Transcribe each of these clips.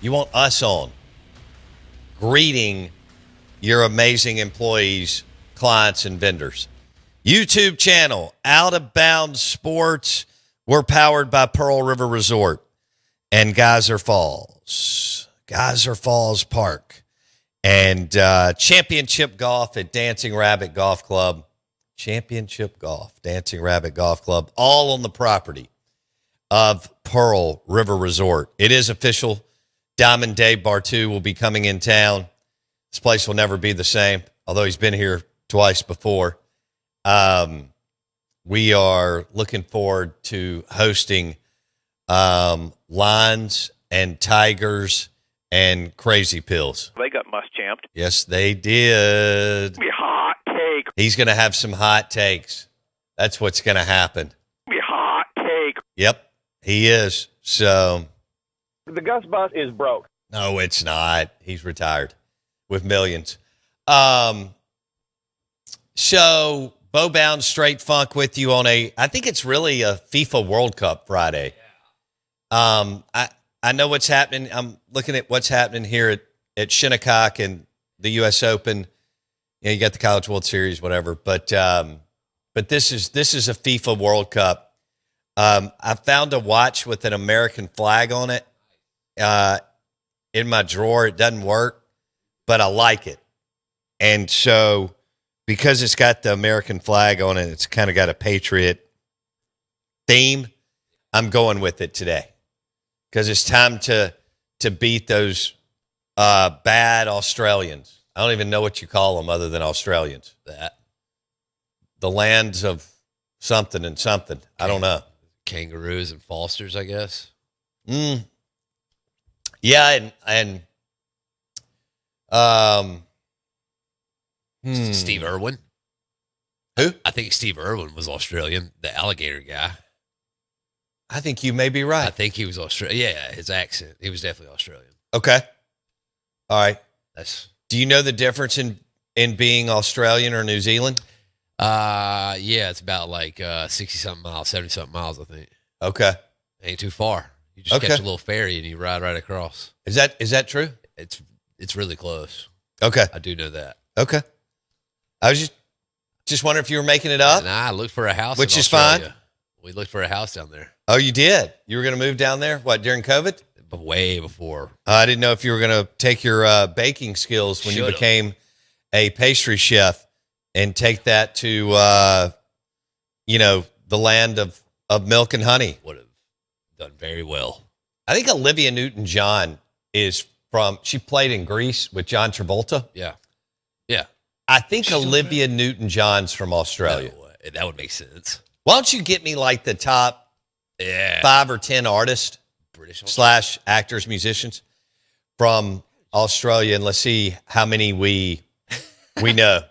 You want us on greeting your amazing employees, clients, and vendors. YouTube channel, Out of Bounds Sports. We're powered by Pearl River Resort and Geyser Falls Park. And Championship Golf at Dancing Rabbit Golf Club. Championship Golf, Dancing Rabbit Golf Club, all on the property of Pearl River Resort. It is official. Diamond Dave Bartu will be coming in town. This place will never be the same, although he's been here twice before. We are looking forward to hosting Lions and Tigers and Crazy Pills. They got Muschamped. Yes, they did. Be hot take. He's going to have some hot takes. That's what's going to happen. Be hot take. Yep, he is. So The Gus Bus is broke. no, it's not. He's retired with millions. So Bo Bound Straight Funk with you on I think it's really a FIFA World Cup Friday. I know what's happening. I'm looking at what's happening here at Shinnecock and the U.S. Open. You got the College World Series, whatever. But this is a FIFA World Cup. I found a watch with an American flag on it in my drawer. It doesn't work, but I like it. And so because it's got the American flag on it, it's kind of got a Patriot theme. I'm going with it today because it's time to beat those bad Australians. I don't even know what you call them other than Australians. The lands of something and something. I don't know. Kangaroos and Fosters, I guess. Yeah, and Steve Irwin. Who? I think Steve Irwin was Australian, the alligator guy. I think you may be right. I think he was Australian. Yeah, his accent. He was definitely Australian. Okay. All right. Do you know the difference in being Australian or New Zealand? Yeah, it's about like 60-something miles, 70-something miles, I think. Okay. Ain't too far. You just catch a little ferry and you ride right across. Is that true? It's really close. Okay. I do know that. Okay. I was just wondering if you were making it up. Nah, I looked for a house Which in is Australia. fine. We looked for a house down there. Oh, you did? You were going to move down there? What, during COVID? But way before. I didn't know if you were going to take your baking skills when you became a pastry chef and take that to, the land of milk and honey. Would have done very well. I think Olivia Newton-John she played in Grease with John Travolta. Yeah. Yeah. I think Olivia Newton-John's from Australia. No, that would make sense. Why don't you get me like the top 5 or 10 artists, British / actors, musicians from Australia, and let's see how many we know.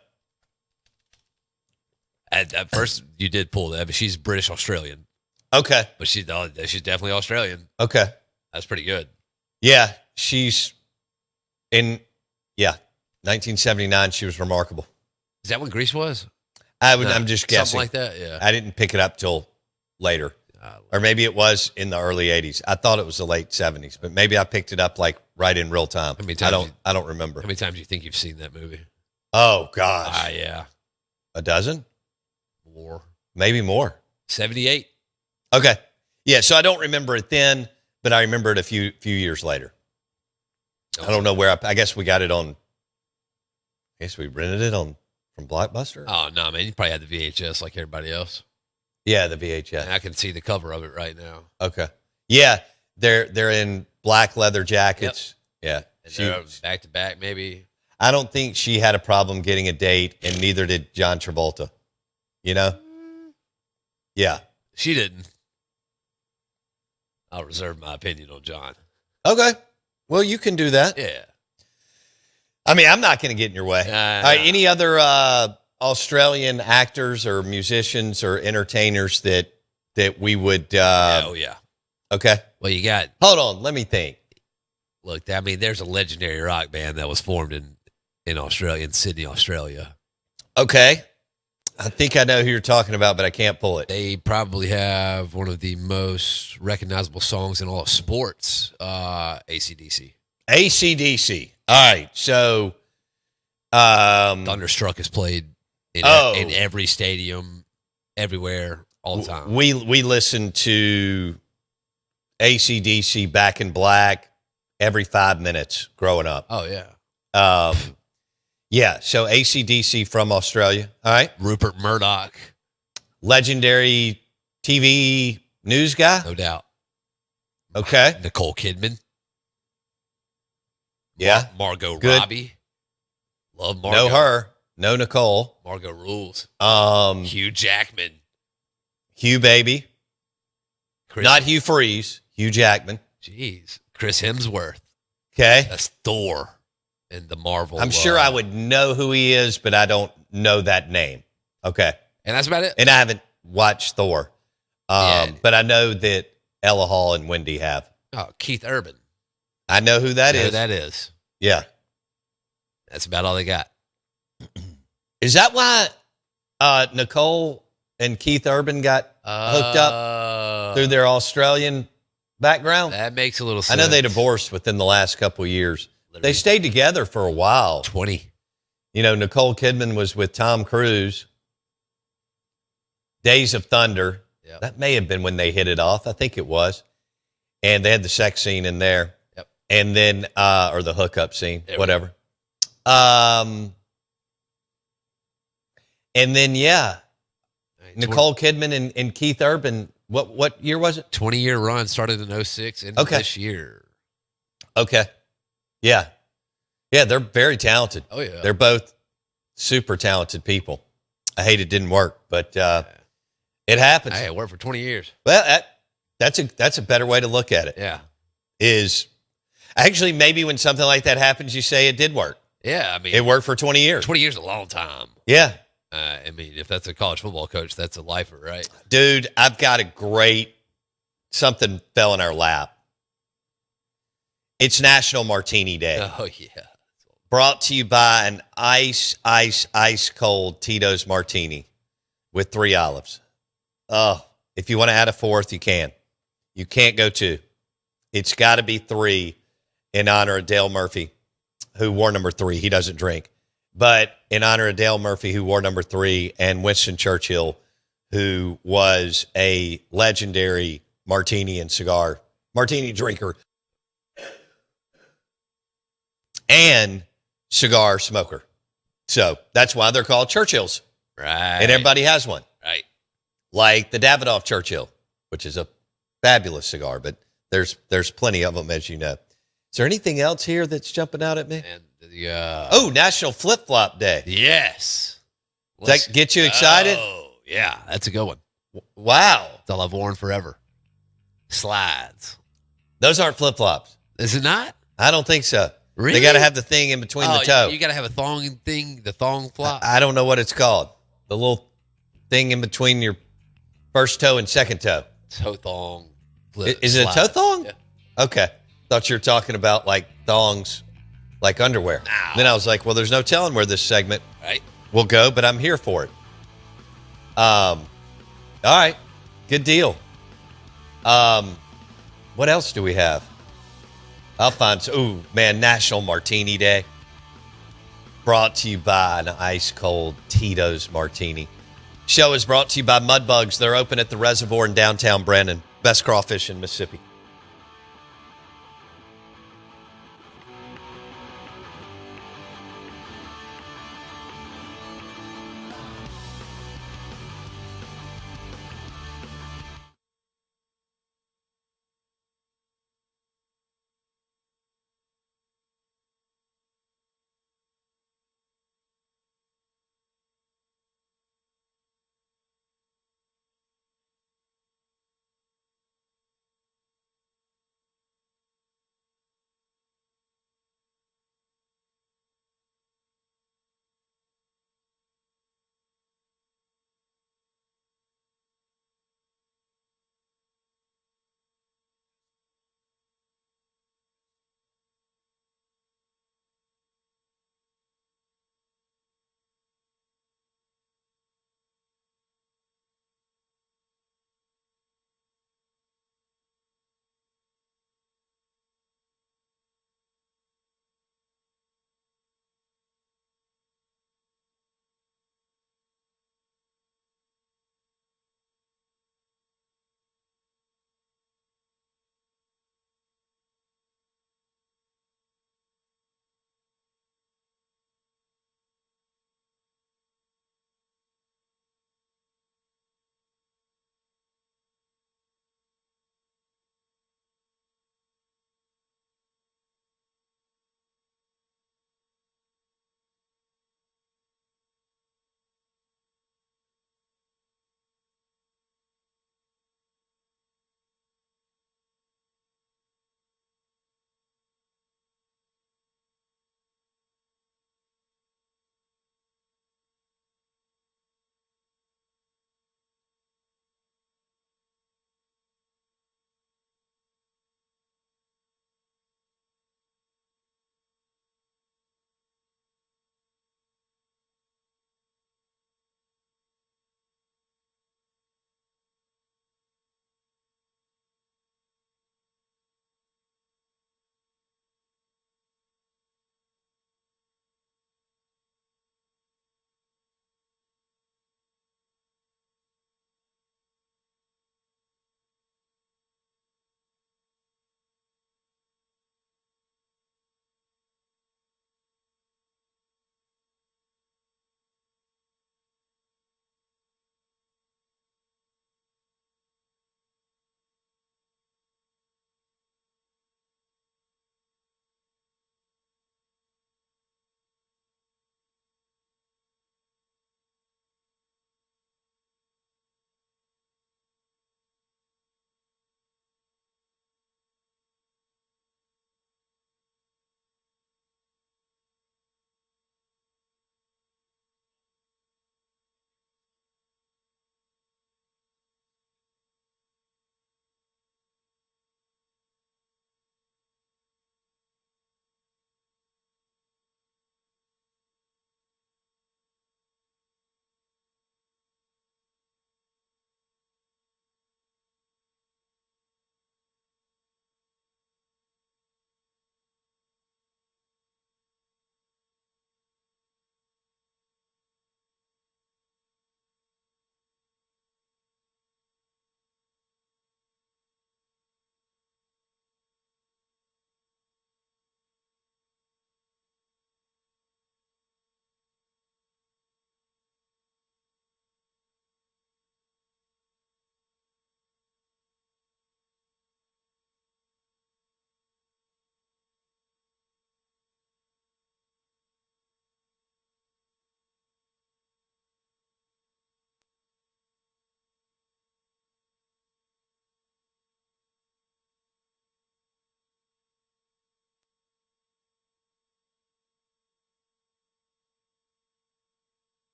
At first, you did pull that, but she's British Australian. Okay, but she's definitely Australian. Okay, that's pretty good. Yeah, she's in 1979. She was remarkable. Is that when Grease was? I'm just guessing. Something like that, yeah. I didn't pick it up till later. Or maybe it was in the early 80s. I thought it was the late 70s, but maybe I picked it up like right in real time. I don't remember. How many times do you think you've seen that movie? Oh, gosh. Yeah. A dozen? More. Maybe more. 78. Okay. Yeah, so I don't remember it then, but I remember it a few years later. I don't know where I guess we got it on. I guess we rented it from Blockbuster. Oh, no, man. You probably had the VHS like everybody else. Yeah, the VHS. I can see the cover of it right now. Okay. Yeah, they're in black leather jackets. Yep. Yeah. And back to back, maybe. I don't think she had a problem getting a date, and neither did John Travolta. You know? Yeah. She didn't. I'll reserve my opinion on John. Okay. Well, you can do that. Yeah. I mean, I'm not going to get in your way. Any other Australian actors or musicians or entertainers that we would? Oh yeah. Okay. Well, you got. Hold on. Let me think. Look, I mean, there's a legendary rock band that was formed in Australia, in Sydney, Australia. Okay. I think I know who you're talking about, but I can't pull it. They probably have one of the most recognizable songs in all of sports, AC/DC. AC/DC. All right. So, Thunderstruck is played in every stadium, everywhere, all the time. we listen to AC/DC Back in Black every 5 minutes growing up. Oh, yeah. Yeah. So AC/DC from Australia. All right. Rupert Murdoch, Legendary TV news guy. no doubt. Okay. Nicole Kidman. Yeah. Margot Good. Robbie. Love Margot. No her. No Nicole. Margot rules. Um, Hugh Jackman. Hugh Baby. Chris, Not Hugh Freeze. Hugh Jackman. Jeez. Chris Hemsworth. Okay. That's Thor in the Marvel. I'm sure I would know who he is, but I don't know that name. Okay. And that's about it. And I haven't watched Thor. Yeah. But I know that Ella Hall and Wendy have. Oh, Keith Urban. I know who that You know is. who that is. Yeah. That's about all they got. Is that why Nicole and Keith Urban got hooked up through their Australian background? That makes a little I sense. know they divorced within the last couple of years. They stayed together for a while. 20. You know, Nicole Kidman was with Tom Cruise. Days of Thunder. Yep. That may have been when they hit it off. I think it was. And they had the sex scene in there. Yep. And then, or the hookup scene, There we whatever. And then, yeah, All right, Nicole Kidman and Keith Urban. What year was it? 20-year run started in 06 and Okay. this year. Okay. Yeah. Yeah, they're very talented. Oh, yeah. They're both super talented people. I hate it didn't work, but it happens. Hey, it worked for 20 years. Well, that's a better way to look at it. Yeah. Is actually maybe when something like that happens, you say it did work. Yeah, I mean, It worked for 20 years. 20 years is a long time. Yeah. I mean, if that's a college football coach, that's a lifer, right? Dude, I've got a great something fell in our lap. It's National Martini Day. Oh, yeah. Brought to you by an ice cold Tito's Martini with 3 olives. Oh, if you want to add a 4th, you can. You can't go 2. It's got to be 3 in honor of Dale Murphy, who wore number 3. He doesn't drink. But in honor of Dale Murphy, who wore number 3, and Winston Churchill, who was a legendary martini drinker and cigar smoker. So that's why they're called Churchills. Right. And everybody has one. Right. Like the Davidoff Churchill, which is a fabulous cigar, but there's plenty of them, as you know. Is there anything else here that's jumping out at me? And National Flip Flop Day. yes. Does that get you excited? Oh, yeah. That's a good one. Wow. That's all I've worn forever. Slides. Those aren't flip flops. Is it not? I don't think so. Really? They got to have the thing in between the toe. You got to have a thong thing, the thong flop. I don't know what it's called. The little thing in between your first toe and second toe. Toe thong. Flip, Is it a toe slide. thong? Yeah. Okay. Thought you were talking about like thongs, like underwear. No. Then I was like, well, there's no telling where this segment Right. will go, but I'm here for it. All right. Good deal. What else do we have? I'll find. Ooh, man, National Martini Day. Brought to you by an ice cold Tito's Martini. Show is brought to you by Mudbugs. They're open at the Reservoir in downtown Brandon. Best crawfish in Mississippi.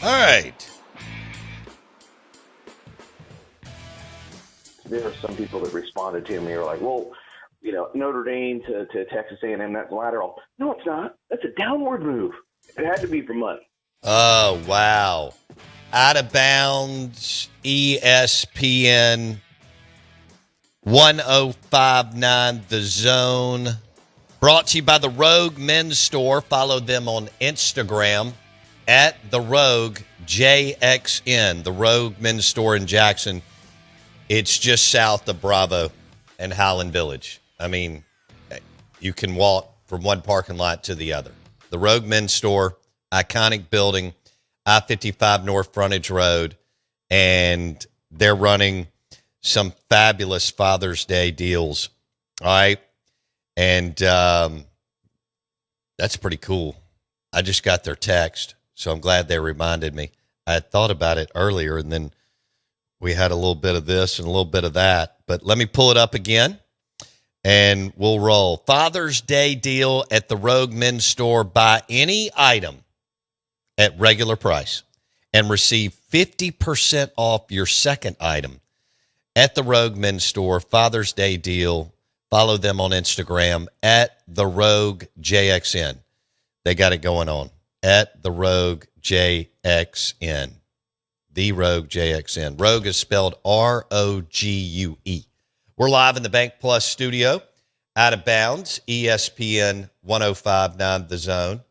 All right. There are some people that responded to me are like, well, Notre Dame to Texas A&M, that's lateral. No, it's not. That's a downward move. It had to be for money. Oh, wow. Out of bounds, ESPN 1059 The Zone. Brought to you by the Rogue Men's Store. Follow them on Instagram at the Rogue JXN. The Rogue Men's Store in Jackson. It's just south of Bravo and Highland Village. I mean, you can walk from one parking lot to the other. The Rogue Men's Store, iconic building, I-55 North Frontage Road, and they're running some fabulous Father's Day deals. All right. And that's pretty cool. I just got their text, so I'm glad they reminded me. I had thought about it earlier, and then we had a little bit of this and a little bit of that. But let me pull it up again, and we'll roll. Father's Day deal at the Rogue Men's Store. Buy any item at regular price and receive 50% off your second item at the Rogue Men's Store. Father's Day deal. Follow them on Instagram at the Rogue JXN. They got it going on at the Rogue JXN. The Rogue JXN. Rogue is spelled R-O-G-U-E. We're live in the Bank Plus studio. Out of bounds, ESPN 1059 The Zone.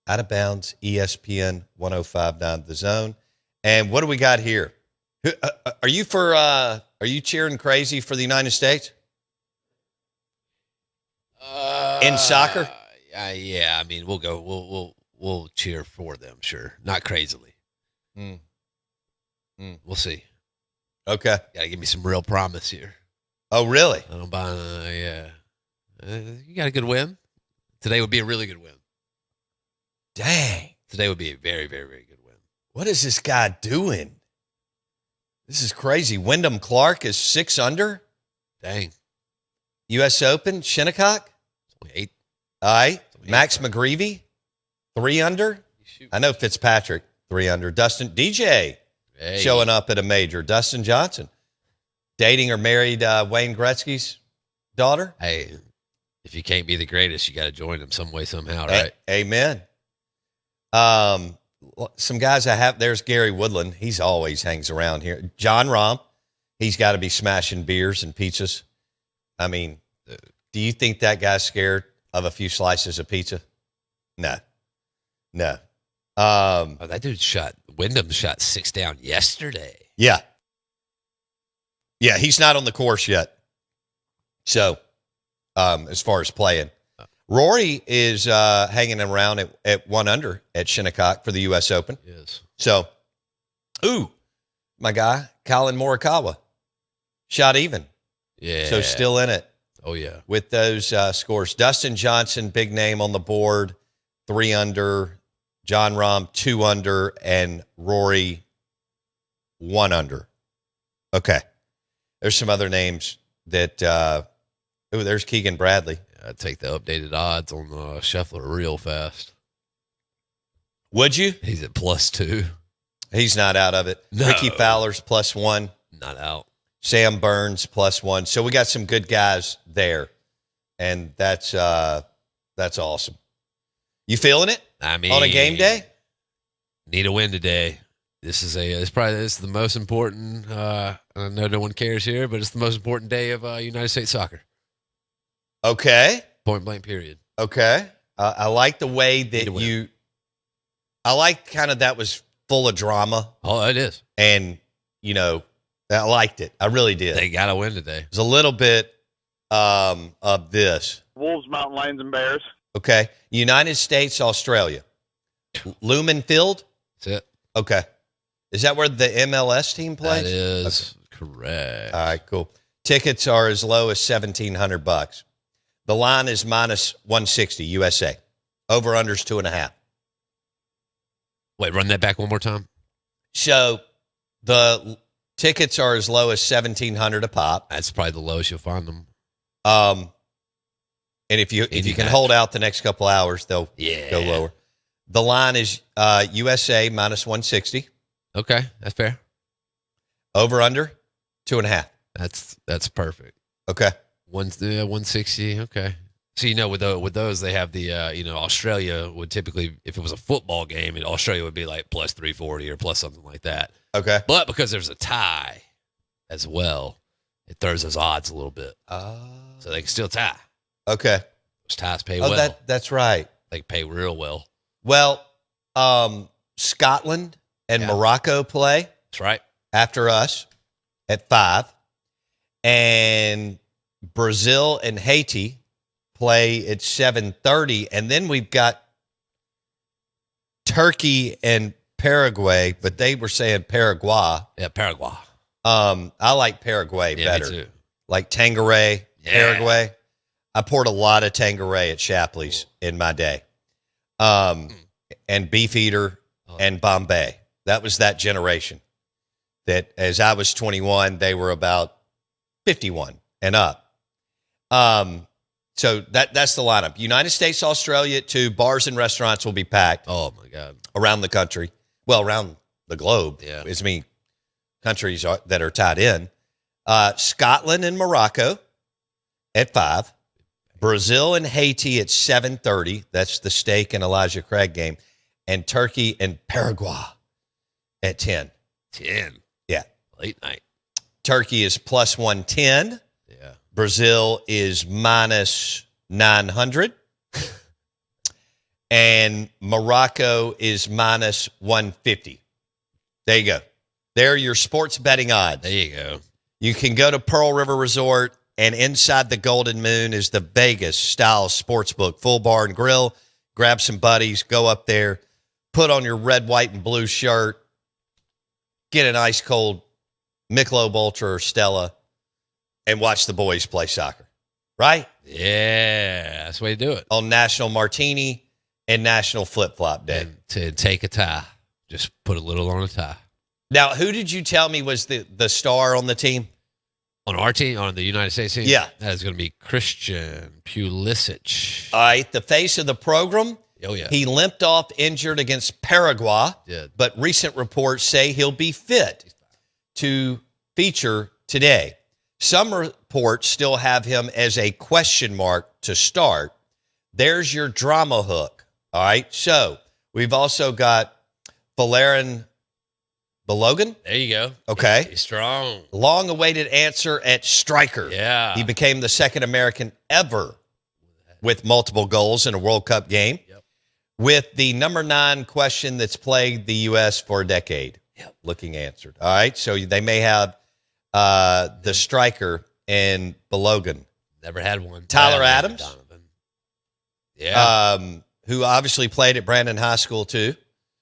Out of bounds, ESPN 1059 The Zone. And what do we got here? Are you cheering crazy for the United States? In soccer? Yeah, I mean, we'll go. We'll cheer for them, sure. Not crazily. We'll see. Okay. Gotta give me some real promise here. Oh, really? I don't buy. Yeah. You got a good win. Today would be a really good win. Dang. Today would be a very, very, very good win. What is this guy doing? This is crazy. Wyndham Clark is 6 under. Dang. U.S. Open, Shinnecock. Only 8. All right. Only Max 8. McGreevy, 3 under. I know Fitzpatrick, 3 under. Dustin DJ showing up at a major. Dustin Johnson, dating or married Wayne Gretzky's daughter. Hey, if you can't be the greatest, you got to join them some way, somehow, right? Amen. Some guys I have, there's Gary Woodland. He's always hangs around here. John Rahm, he's got to be smashing beers and pizzas. I mean, do you think that guy's scared of a few slices of pizza? No. That dude Wyndham shot 6 down yesterday. Yeah, he's not on the course yet. So, as far as playing, Rory is hanging around at 1 under at Shinnecock for the U.S. Open. Yes. So, my guy, Colin Morikawa, shot even. Yeah. So still in it. Oh, yeah. With those scores. Dustin Johnson, big name on the board, 3 under. John Rahm, 2 under. And Rory, 1 under. Okay. There's some other names that, there's Keegan Bradley. I'd take the updated odds on Scheffler real fast. Would you? He's at +2. He's not out of it. No. Ricky Fowler's +1. Not out. Sam Burns +1. So we got some good guys there. And that's awesome. You feeling it? I mean, on a game day? Need a win today. This is the most important. I know no one cares here, but it's the most important day of United States soccer. Okay. Point blank. Period. Okay. I like the way that I like kind of that was full of drama. Oh, it is. And I liked it. I really did. They got to win today. There's a little bit of this. Wolves, Mountain Lions, and Bears. Okay. United States, Australia. Lumen Field? That's it. Okay. Is that where the MLS team plays? That is correct. All right, cool. Tickets are as low as $1,700. The line is -160 USA. Over-unders 2.5. Wait, run that back one more time. So the tickets are as low as $1,700 a pop. That's probably the lowest you'll find them. And if you can hold out the next couple hours, they'll go lower. The line is USA minus 160. Okay, that's fair. Over under 2.5. That's perfect. Okay. 160. Okay. So with those they have the Australia would typically, if it was a football game, Australia would be like plus 340 or plus something like that. Okay. But because there's a tie as well, it throws those odds a little bit. So they can still tie. Okay. Those ties pay Oh, well. that's right. They pay real well. Well, Scotland and Morocco play That's right. after us at 5. And Brazil and Haiti play at 7:30. And then we've got Turkey and Paraguay, but they were saying Paraguay. Yeah, Paraguay. I like Paraguay Yeah, better. me too. Like Tanqueray, Yeah. Paraguay. I poured a lot of Tanqueray at Shapley's in my day. And Beefeater and Bombay. That was that generation. That as I was 21, they were about 51 and up. So that's the lineup. United States, Australia at 2. Bars and restaurants will be packed Oh my God. around the country. Well, around the globe. Yeah. As many countries that are tied in. Scotland and Morocco at 5. Brazil and Haiti at 7:30. That's the Steak and Elijah Craig game. And Turkey and Paraguay at 10. 10. Yeah. Late night. Turkey is plus 110. Yeah. Brazil is minus 900. And Morocco is minus 150. There you go. There are your sports betting odds. There you go. You can go to Pearl River Resort, and inside the Golden Moon is the Vegas-style sportsbook. Full bar and grill. Grab some buddies. Go up there. Put on your red, white, and blue shirt. Get an ice-cold Michelob Ultra or Stella, and watch the boys play soccer. Right? Yeah. That's the way to do it. On National Martini and National Flip-Flop Day. And to take a tie. Just put a little on a tie. Now, who did you tell me was the star on the team? On our team, on the United States team? Yeah. That is going to be Christian Pulisic. All right, the face of the program. Oh, yeah. He limped off injured against Paraguay, Did. but recent reports say he'll be fit to feature today. Some reports still have him as a question mark to start. There's your drama hook. All right, so we've also got Valerian Balogun. There you go. Okay. He's strong. Long-awaited answer at striker. Yeah. He became the second American ever with multiple goals in a World Cup game. Yep. With the number 9 question that's plagued the U.S. for a decade. Yep. Looking answered. All right, so they may have the striker and Balogun. Never had one. Tyler Yeah, Adams? Donovan. Yeah. Who obviously played at Brandon High School too.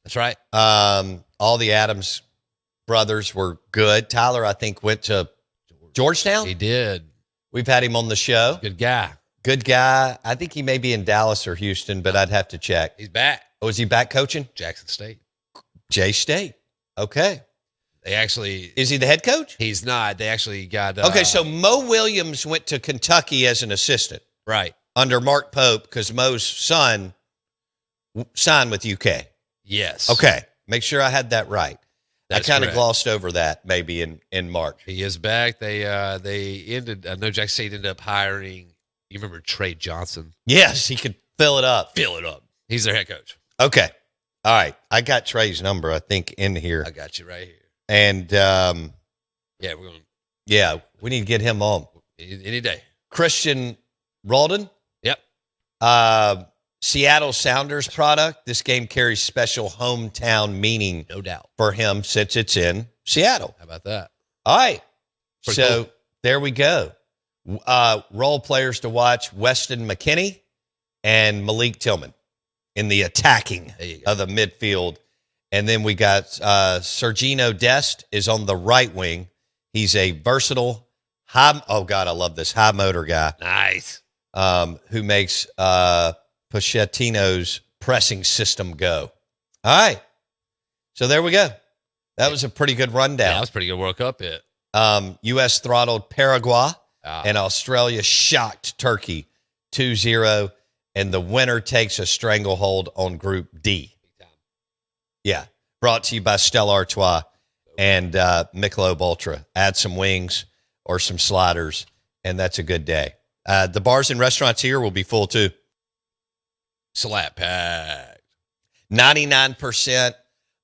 That's right. All the Adams brothers were good. Tyler, I think, went to Georgetown. He did. We've had him on the show. Good guy. Good guy. I think he may be in Dallas or Houston, but I'd have to check. He's back. Oh, is he back coaching? Jackson State. J-State. Okay. They actually, Is he the head coach? he's not. They actually got. Okay, so Mo Williams went to Kentucky as an assistant Right. under Mark Pope because Mo's son signed with UK. Yes. Okay. Make sure I had that right. That's I kind of correct. glossed over that maybe in March. He is back. They ended. I know Jackson State ended up hiring. You remember Trey Johnson? Yes, he could fill it up. Fill it up. He's their head coach. Okay. All right. I got Trey's number, I think, in here. I got you right here. And Yeah, we're going yeah, we need to get him on. any day. Christian Roldan, Yep. Seattle Sounders product. This game carries special hometown meaning No doubt. for him since it's in Seattle. How about that? All right. Pretty So cool. there we go. Role players to watch: Weston McKennie and Malik Tillman in the attacking There you go. of the midfield. And then we got Sergino Dest is on the right wing. He's a versatile, oh God, I love this, high motor guy Nice. who makes Pochettino's pressing system go. All right. So there we go. That was a pretty good Yeah, rundown. that was a pretty good World Cup hit. U.S. throttled Paraguay, Ah. and Australia shocked Turkey 2-0, and the winner takes a stranglehold on Group D. Yeah. Brought to you by Stella Artois and Michelob Ultra. Add some wings or some sliders, and that's a good day. The bars and restaurants here will be full too. Slap packed. 99%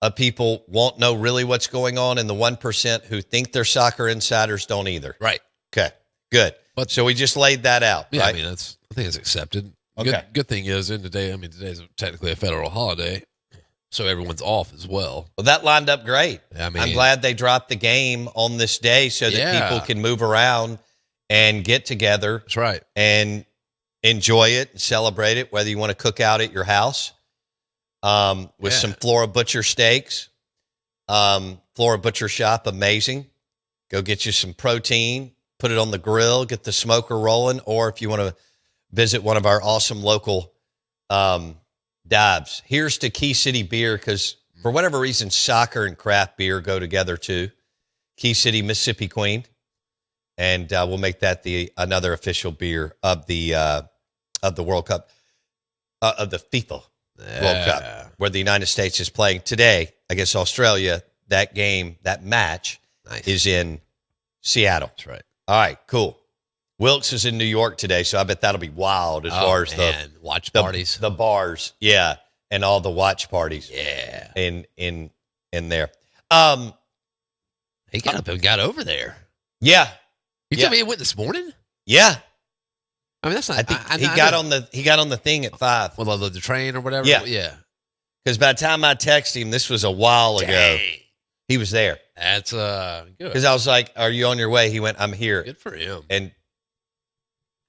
of people won't know really what's going on, and the 1% who think they're soccer insiders don't either. Right. Okay, good. But- so we just laid that out, Yeah, right? I think it's accepted. Okay. Good thing is today's technically a federal holiday, so everyone's off as well. Well, that lined up great. I mean, I'm glad they dropped the game on this day so that Yeah. people can move around and get together That's right. and enjoy it and celebrate it, whether you want to cook out at your house with some Flora Butcher steaks. Flora Butcher Shop, amazing. Go get you some protein, put it on the grill, get the smoker rolling, or if you want to visit one of our awesome local dives. Here's to Key City Beer, because for whatever reason, soccer and craft beer go together too. Key City, Mississippi Queen. And we'll make that another official beer of the World Cup, of the FIFA World Cup, where the United States is playing today against Australia. That game, that match, is in Seattle. That's right. All right, cool. Wilkes is in New York today, so I bet that'll be wild as far as the watch parties, the bars, yeah, and all the watch parties, yeah, in there. He got up and got over there. Yeah. You tell me he went this morning? Yeah. I mean, that's not. I think he got on the thing at 5. Well, the train or whatever. Yeah. Yeah. Because by the time I texted him, this was a while ago. He was there. That's good. Because I was like, "Are you on your way?" He went, "I'm here." Good for him. And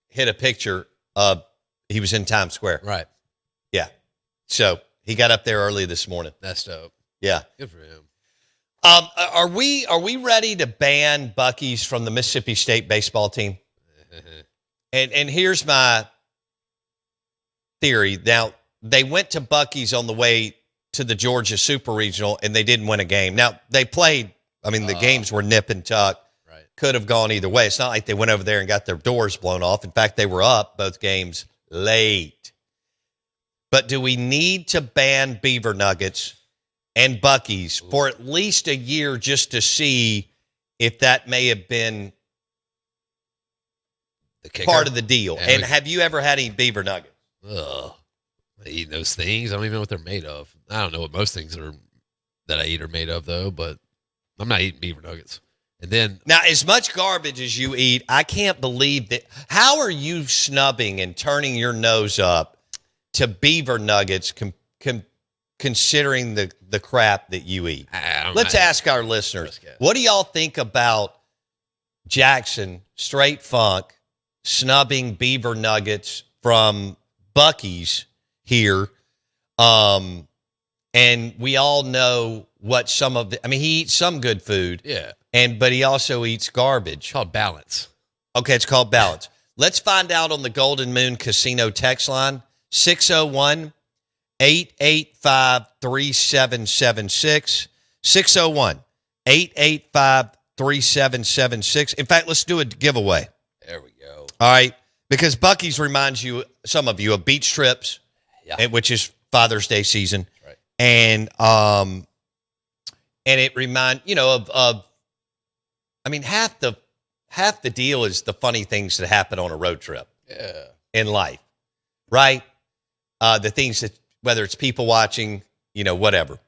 hit a picture of he was in Times Square. Right. Yeah. So he got up there early this morning. That's dope. Yeah. Good for him. Are we ready to ban Buc-ee's from the Mississippi State baseball team? And here's my theory. Now, they went to Buc-ee's on the way to the Georgia Super Regional, and they didn't win a game. Now, they played, the games were nip and tuck. Right. Could have gone either way. It's not like they went over there and got their doors blown off. In fact, they were up both games late. But do we need to ban Beaver Nuggets and Buc-ee's for at least a year just to see if that may have been The kicker. part of the deal? Yeah, And have you ever had any Beaver Nuggets? Ugh. I eat those things. I don't even know what they're made of. I don't know what most things are that I eat are made of, though, but I'm not eating beaver nuggets. And then Now, as much garbage as you eat, I can't believe that. How are you snubbing and turning your nose up to Beaver Nuggets considering the crap that you eat? Let's ask our listeners, what do y'all think about Jackson, Straight Funk, snubbing Beaver Nuggets from Buc-ee's here? And we all know what some of the, he eats some good food. Yeah. But he also eats garbage. It's called balance. Okay, it's called balance. Let's find out on the Golden Moon Casino text line, 601-885-3776. 601-885-3776. In fact, let's do a giveaway. There we go. All right, because Buc-ee's reminds you, some of you, of beach trips, which is Father's Day season. Right. And it reminds, of half the deal is the funny things that happen on a road trip. Yeah. In life, right? The things that, whether it's people watching, whatever.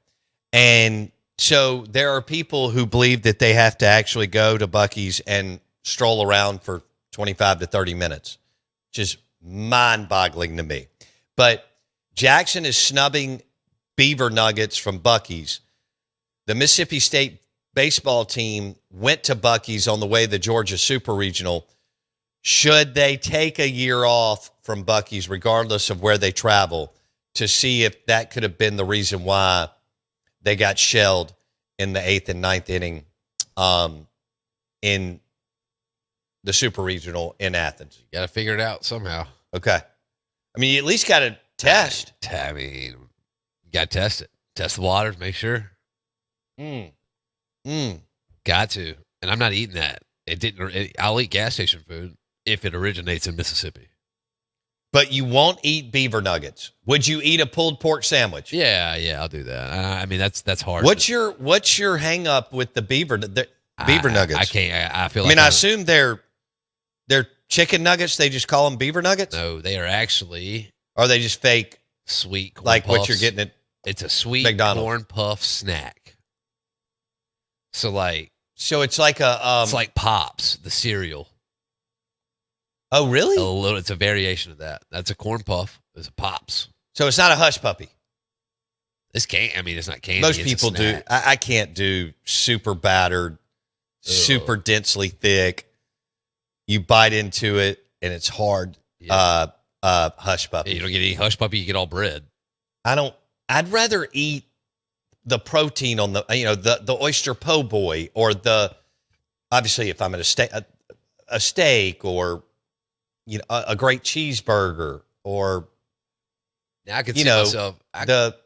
And so there are people who believe that they have to actually go to Buc-ee's and stroll around for 25 to 30 minutes, which is mind-boggling to me. But Jackson is snubbing Beaver Nuggets from Buc-ee's. The Mississippi State baseball team went to Buc-ee's on the way to the Georgia Super Regional. Should they take a year off from Buc-ee's, regardless of where they travel, to see if that could have been the reason why they got shelled in the 8th and 9th inning in the Super Regional in Athens? You got to figure it out somehow. Okay. You at least got to test. You got to test it. Test the waters, make sure. Got to. And I'm not eating that. I'll eat gas station food if it originates in Mississippi. but you won't eat beaver nuggets. Would you eat a pulled pork sandwich? Yeah, I'll do that. I mean, that's hard. What's your hang up with the beaver nuggets? I can't. I feel I like mean, I assume they're chicken nuggets. They just call them beaver nuggets, no, they are actually or are they just fake, sweet corn like what puffs. you're getting at? It's a sweet McDonald's. corn puff snack. So like So it's like a it's like Pops, the cereal. oh really? A little. It's a variation of that. That's a corn puff. It's a Pops. So it's not a hush puppy. This can't. I mean, it's not candy. Most it's a people do. snack. I can't do super battered, super densely thick. You bite into it and it's hard. Yeah. Hush puppy. You don't get any hush puppy. You get all bread. I'd rather eat the protein on the oyster po' boy or obviously if I'm at a steak or a great cheeseburger or Now I could You see know, myself. the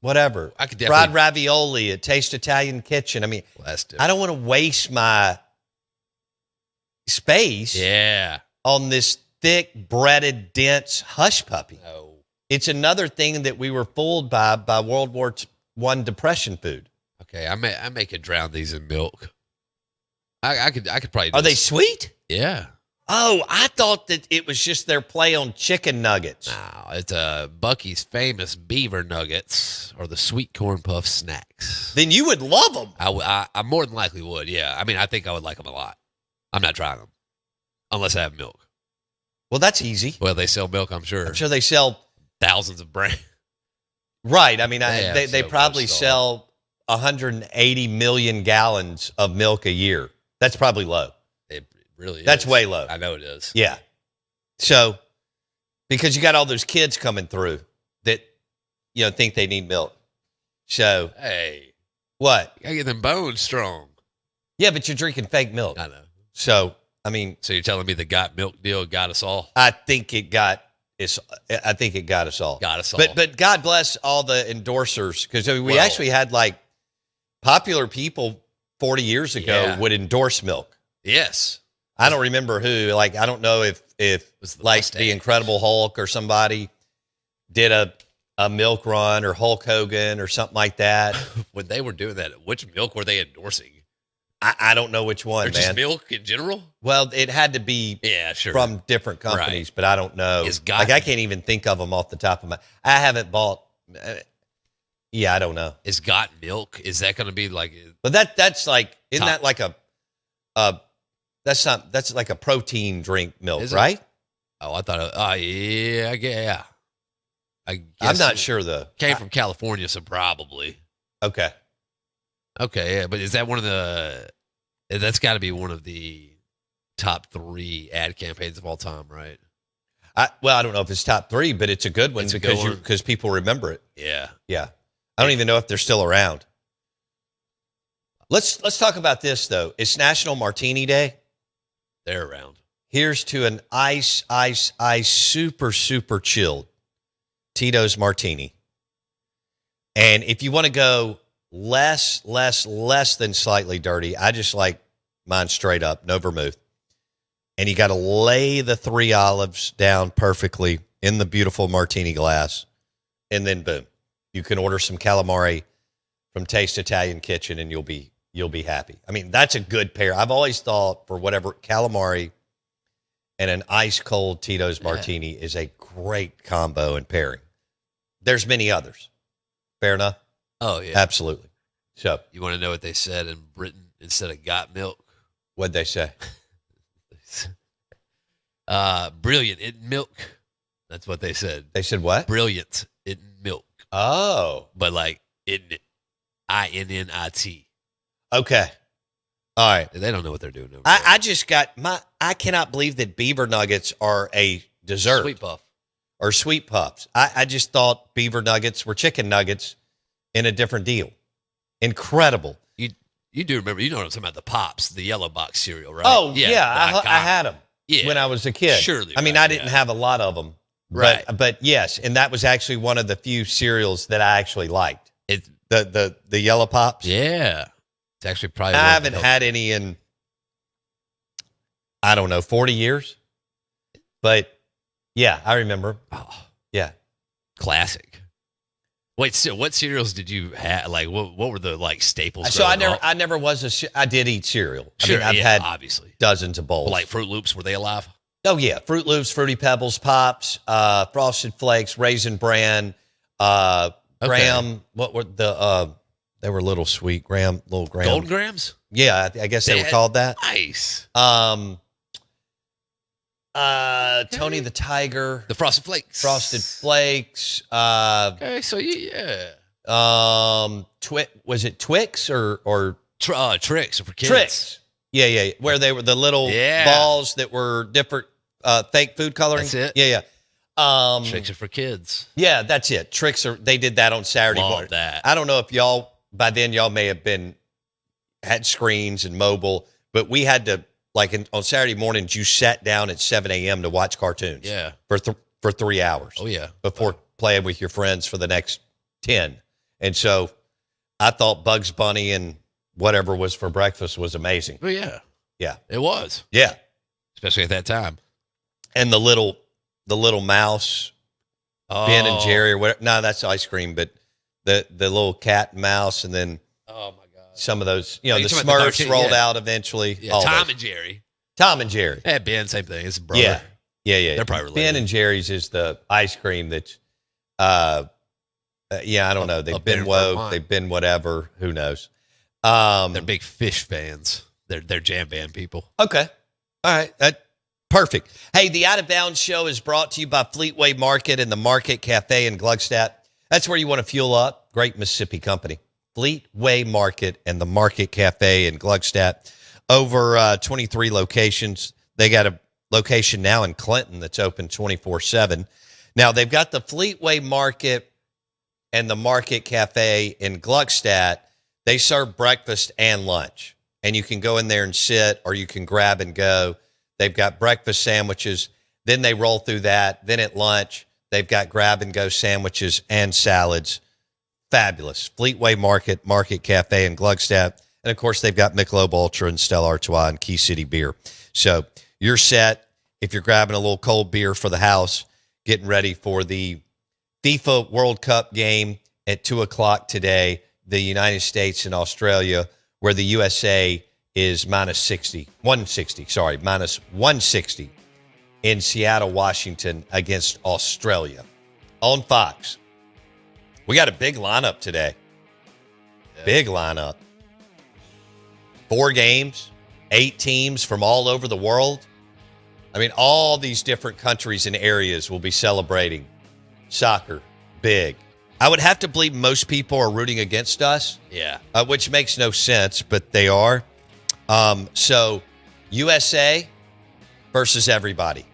whatever I could fried definitely. ravioli at Taste Italian Kitchen. I mean, Well, that's different. I don't want to waste my space Yeah. on this thick, breaded, dense hush puppy. No. It's another thing that we were fooled by World War I depression food. Okay. I may could drown these in milk. I could probably. Do Are they this. sweet? Yeah. Oh, I thought that it was just their play on chicken nuggets. No, it's Bucky's famous beaver nuggets or the sweet corn puff snacks. Then you would love them. I more than likely would. Yeah. I mean, I think I would like them a lot. I'm not trying them unless I have milk. Well, that's easy. Well, they sell milk. I'm sure. I'm sure they sell. Thousands of brands. Right. I mean, They have they so probably much sell 180 million gallons of milk a year. That's probably low. It really is. That's way low. I know it is. Yeah. So, because you got all those kids coming through that, think they need milk. So, Hey, what? you gotta get them bones strong. Yeah, but you're drinking fake milk. I know. So, I mean, So you're telling me the got milk deal got us all? I think it got us all. Got us all. But God bless all the endorsers because we Well- actually had like popular people 40 years ago Yeah. would endorse milk. Yes. I don't remember who. Like, I don't know if Was the like Mustang. the Incredible Hulk or somebody did a milk run or Hulk Hogan or something like that. When they were doing that, which milk were they endorsing? I don't know which one, Or just man. milk in general? Well, it had to be Yeah, sure. from different companies, but I don't know. Is God- Like, I can't even think of them off the top of my. I haven't bought. Yeah, I don't know. Is got milk? Is that going to be like? But that's like, isn't Top. that like that's like a protein drink milk, Is it? right? Oh, I thought. Yeah, I guess. Yeah. I guess I'm not it sure though. Came from California, so probably. Okay. Okay, yeah, but is that one of the? That's got to be one of the top 3 ad campaigns of all time, right? I don't know if it's top 3, but it's a good one It's a good one. because people remember it. Yeah. Yeah. I don't even know if they're still around. Let's talk about this though. It's National Martini Day. They're around. Here's to an ice, super, super chilled Tito's Martini. And if you want to go less than slightly dirty, I just like mine straight up, no vermouth. And you got to lay the 3 olives down perfectly in the beautiful martini glass. And then boom, you can order some calamari from Taste Italian Kitchen and you'll be happy. I mean, that's a good pair. I've always thought for whatever calamari and an ice cold Tito's Martini is a great combo and pairing. There's many others. Fair enough? Oh yeah. Absolutely. So, You want to know what they said in Britain instead of got milk? what'd they say? Brilliant in milk. That's what they said. They said what? Brilliant in milk, Oh, but like in INNIT. okay. All right. They don't know what they're doing over I just got I cannot believe that beaver nuggets are a dessert Sweet puff. or sweet puffs. I just thought beaver nuggets were chicken nuggets in a different deal. Incredible. You do remember? You know what I'm talking about? The Pops, the yellow box cereal, right? Oh, yeah. the I had them Yeah. when I was a kid. Surely, I mean, right, I didn't yeah. have a lot of them. Right. But yes, and that was actually one of the few cereals that I actually liked. It, The yellow pops. yeah. It's actually probably. I one of haven't the- had any in, I don't know, 40 years. But Yeah, I remember. Oh, Yeah. classic. Wait, so what cereals did you have? Like, what were the like staples? So growing up? I never was I did eat cereal. Sure, I mean, I've yeah, had obviously. dozens of bowls. But like Fruit Loops, were they alive? Oh yeah, Fruit Loops, Fruity Pebbles, Pops, Frosted Flakes, Raisin Bran, Graham. What were the? They were little sweet little Graham. Golden Grams? Yeah, I guess they were had- called that. Nice. Tony the Tiger, The Frosted Flakes. Frosted Flakes. Okay, so yeah. Was it Twix or Tricks for kids. Tricks? Yeah, where they were the little Yeah. balls that were different fake food coloring. That's it. Yeah. Tricks are for kids. Yeah, that's it. They did that on Saturday Love morning. that. I don't know if by then y'all may have had screens and mobile, but we had to on Saturday mornings you sat down at 7 a.m. to watch cartoons. Yeah. For 3 hours. Oh yeah. Before playing with your friends for the next 10. And so I thought Bugs Bunny and whatever was for breakfast was amazing. Oh yeah. Yeah. It was, Yeah. especially at that time. And the little mouse, Ben and Oh. Jerry or whatever. No, that's ice cream, but the little cat and mouse, and then Oh my god. some of those, Oh, the you're talking about the Smurfs cartoon, rolled yeah. out eventually. Yeah, all Tom those. and Jerry. Tom and Jerry. Yeah, Ben, same thing. It's a brother. Yeah. They're probably related. Ben and Jerry's is the ice cream that's, I don't know. They've been better woke. wine. They've been whatever. Who knows? They're big fish fans. They're jam band people. Okay. All right. Perfect. Hey, the Out of Bounds show is brought to you by Fleetway Market and the Market Cafe in Gluckstadt. That's where you want to fuel up. Great Mississippi company. Fleetway Market and the Market Cafe in Gluckstadt. Over 23 locations. They got a location now in Clinton that's open 24/7. Now, they've got the Fleetway Market and the Market Cafe in Gluckstadt. They serve breakfast and lunch. And you can go in there and sit, or you can grab and go. They've got breakfast sandwiches. Then they roll through that. Then at lunch, they've got grab and go sandwiches and salads. Fabulous. Fleetway Market, Market Cafe in Gluckstadt. And of course, they've got Michelob Ultra and Stella Artois and Key City Beer. So you're set if you're grabbing a little cold beer for the house, getting ready for the FIFA World Cup game at 2:00 today, the United States and Australia, where the USA is minus 160 in Seattle, Washington against Australia on Fox. We got a big lineup today. Big lineup. 4 games, 8 teams from all over the world. I mean, all these different countries and areas will be celebrating soccer. Big. I would have to believe most people are rooting against us. Yeah. Which makes no sense, but they are. So, USA versus everybody.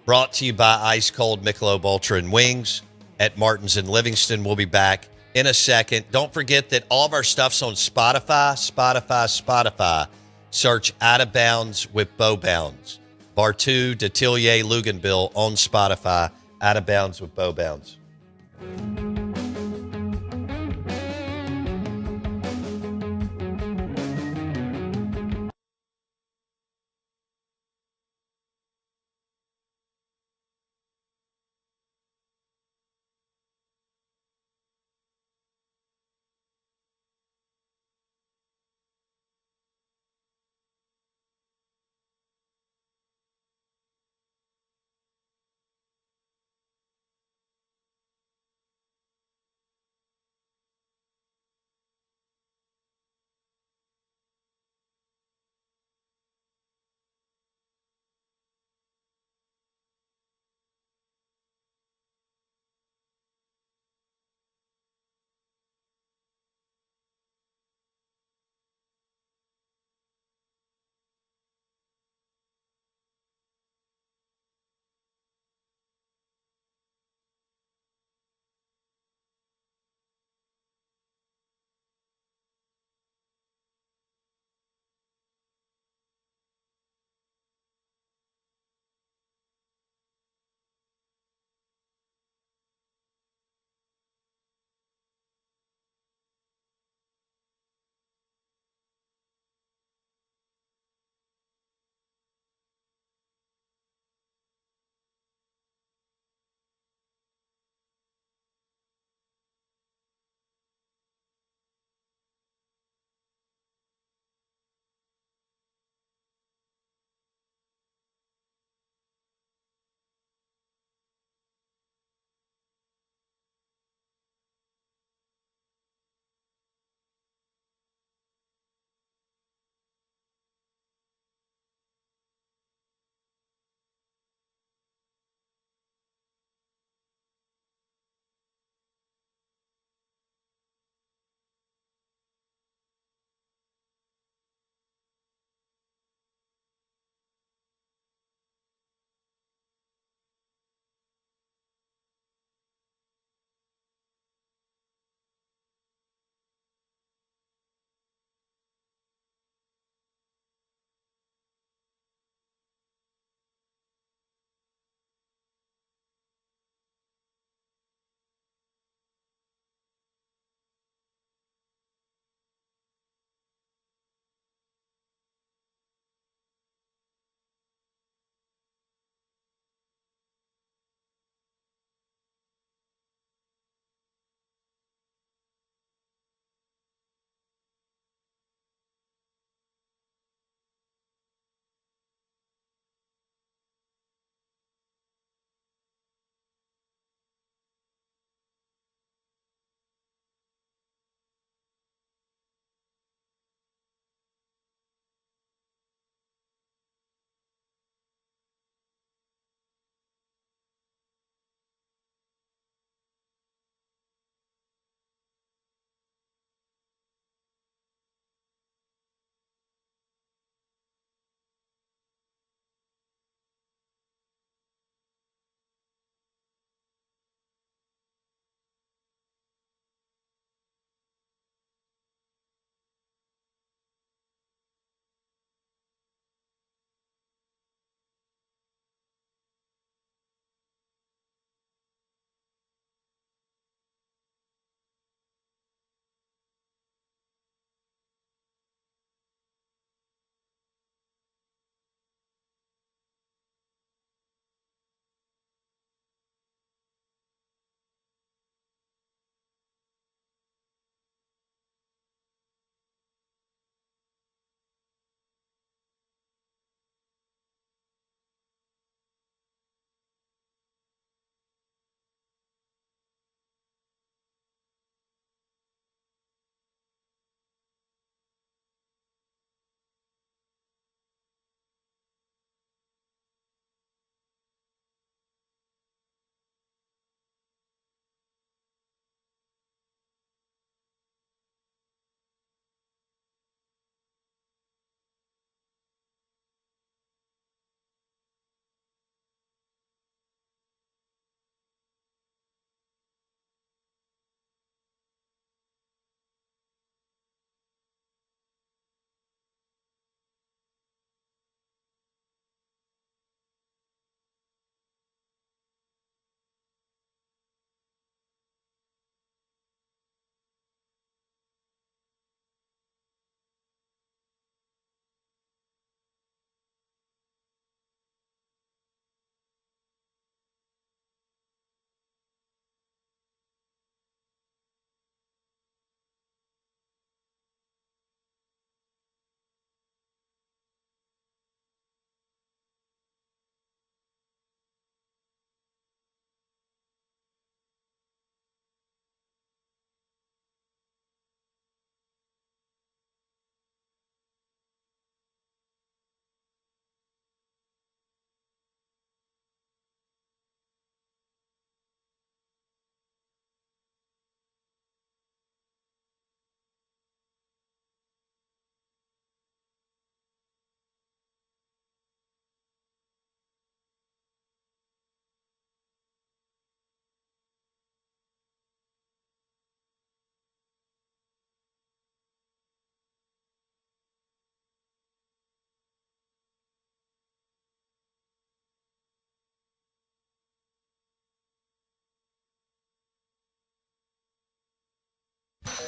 Brought to you by Ice Cold Michelob Ultra and Wings at Martin's in Livingston. We'll be back in a second. Don't forget that all of our stuff's on Spotify. Search Out of Bounds with Bo Bounds. Bartu, Detillier, Luganville on Spotify. Out of Bounds with Bo Bounds.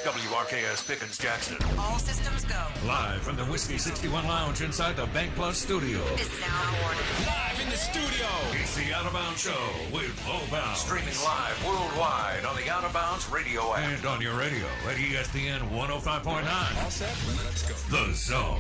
WRKS Pickens Jackson. All systems go. Live from the Whiskey 61 Lounge inside the Bank Plus studio. Is now awarded. Live in the studio. It's the Out of Bounds Show with Lowbound. Streaming live worldwide on the Out of Bounds radio app. And on your radio at ESPN 105.9. All set? Let's go. The Zone.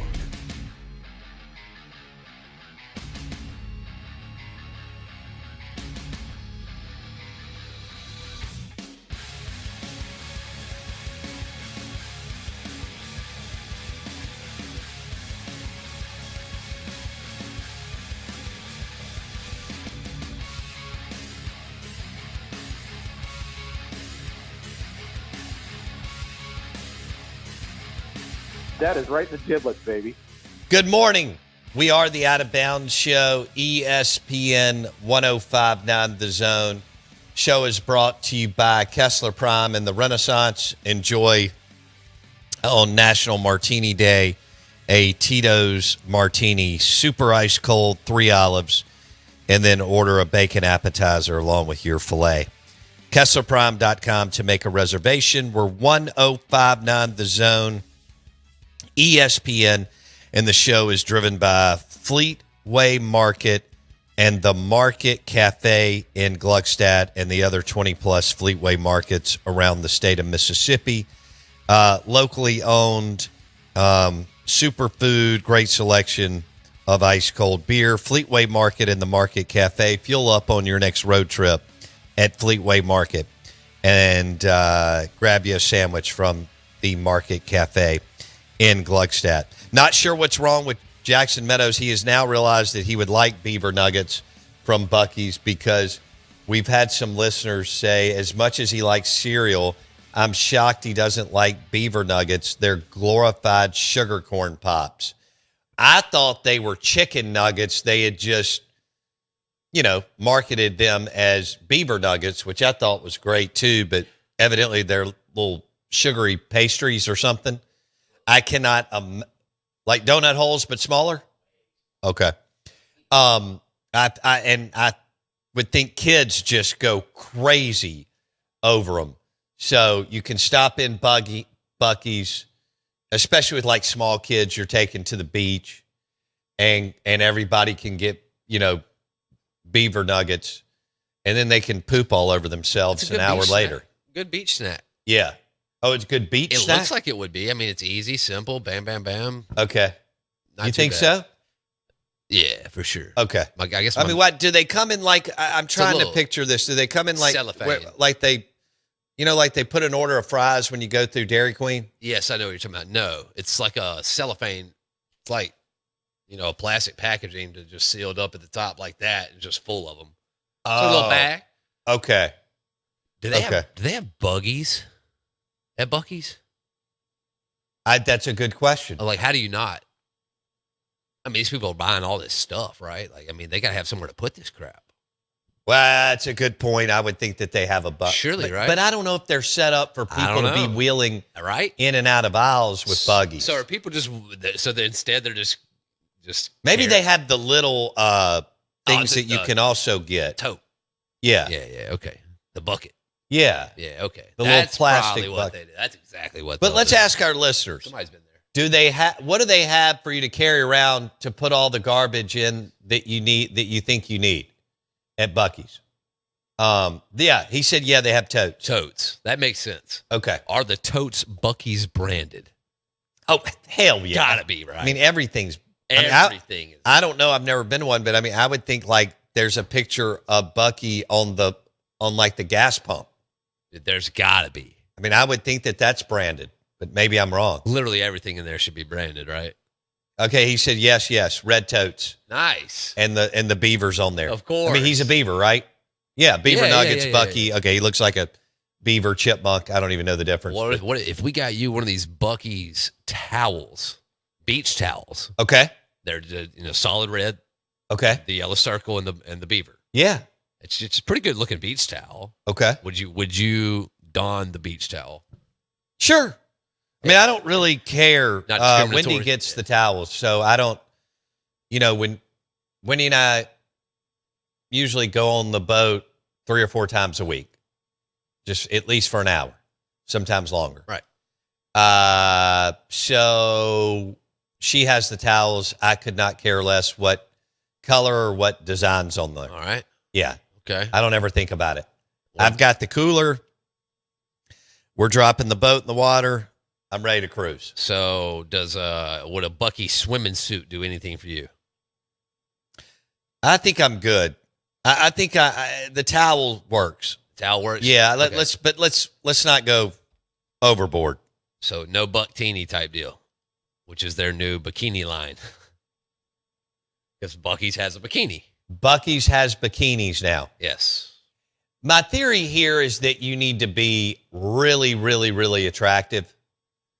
That is right in the giblets, baby. Good morning. We are the Out of Bounds Show, ESPN 105.9 The Zone. Show is brought to you by Kessler Prime and the Renaissance. Enjoy on National Martini Day a Tito's Martini, super ice cold, 3 olives, and then order a bacon appetizer along with your filet. KesslerPrime.com to make a reservation. We're 105.9 The Zone. ESPN, and the show is driven by Fleetway Market and the Market Cafe in Gluckstadt and the other 20-plus Fleetway markets around the state of Mississippi. Locally owned superfood, great selection of ice-cold beer. Fleetway Market and the Market Cafe. Fuel up on your next road trip at Fleetway Market and grab you a sandwich from the Market Cafe in Gluckstadt. Not sure what's wrong with Jackson Meadows. He has now realized that he would like beaver nuggets from Buc-ee's because we've had some listeners say as much as he likes cereal, I'm shocked he doesn't like beaver nuggets. They're glorified sugar corn pops. I thought they were chicken nuggets. They had just, marketed them as beaver nuggets, which I thought was great too, but evidently they're little sugary pastries or something. I cannot, like donut holes, but smaller. Okay. I would think kids just go crazy over them. So you can stop in Buc-ee's, especially with like small kids you're taking to the beach, and everybody can get, beaver nuggets, and then they can poop all over themselves an hour later. Snack. Good beach snack. Yeah. Oh, it's a good beach snack? It looks like it would be. I mean, it's easy, simple, bam, bam, bam. Okay. Not you too think bad. so? Yeah, for sure. Okay. I guess. What do they come in like? I'm trying to little picture this. Do they come in like cellophane. like they, like they put an order of fries when you go through Dairy Queen? Yes, I know what you're talking about. No, it's like a cellophane. It's like, a plastic packaging to just sealed up at the top like that, and just full of them. So a little bag. Okay. Do they have buggies at Buc-ee's? That's a good question. Like, how do you not? I mean, these people are buying all this stuff, right? Like, I mean, they got to have somewhere to put this crap. Well, that's a good point. I would think that they have a bug. Surely, right? But I don't know if they're set up for people to be wheeling right in and out of aisles with buggies. So are people instead they're just maybe they have the little things that you can also get. Tote. Yeah. Yeah. Okay. The bucket. Yeah. Yeah. Okay. The That's little plastic probably what bucket. they do. That's exactly what. But let's ask our listeners. Somebody's been there. Do they have? What do they have for you to carry around to put all the garbage in that you need, that you think you need at Buc-ee's? Yeah, he said, yeah, they have totes. Totes. That makes sense. Okay. Are the totes Buc-ee's branded? Oh, hell yeah. Gotta be, right? I mean, everything's. Everything is. I don't know. I've never been to one, but I mean, I would think like there's a picture of Buc-ee on like the gas pump. There's gotta be. I mean, I would think that that's branded, but maybe I'm wrong. Literally everything in there should be branded, right? Okay, he said yes, red totes. Nice. And the beaver's on there. Of course. I mean, he's a beaver, right? Yeah, beaver nuggets, Buc-ee. Yeah. Okay, he looks like a beaver chipmunk. I don't even know the difference. What if we got you one of these Buc-ee's towels, beach towels? Okay. They're solid red. Okay. The yellow circle and the beaver. Yeah. It's a pretty good looking beach towel. Okay. Would you don the beach towel? Sure. I mean, I don't really care. Not discriminatory. Wendy gets the towels, so I don't. When Wendy and I usually go on the boat 3 or 4 times a week, just at least for an hour, sometimes longer. Right. So she has the towels. I could not care less what color or what designs on them. All right. Yeah. Okay. I don't ever think about it. Well- I've got the cooler. We're dropping the boat in the water. I'm ready to cruise. So would a Bucky swimming suit do anything for you? I think I'm good. I think the towel works. Towel works? Yeah. Okay. Let's not go overboard. So no Bucktini type deal, which is their new bikini line. Because Bucky's has a bikini. Bucky's has bikinis now. Yes. My theory here is that you need to be really, really, really attractive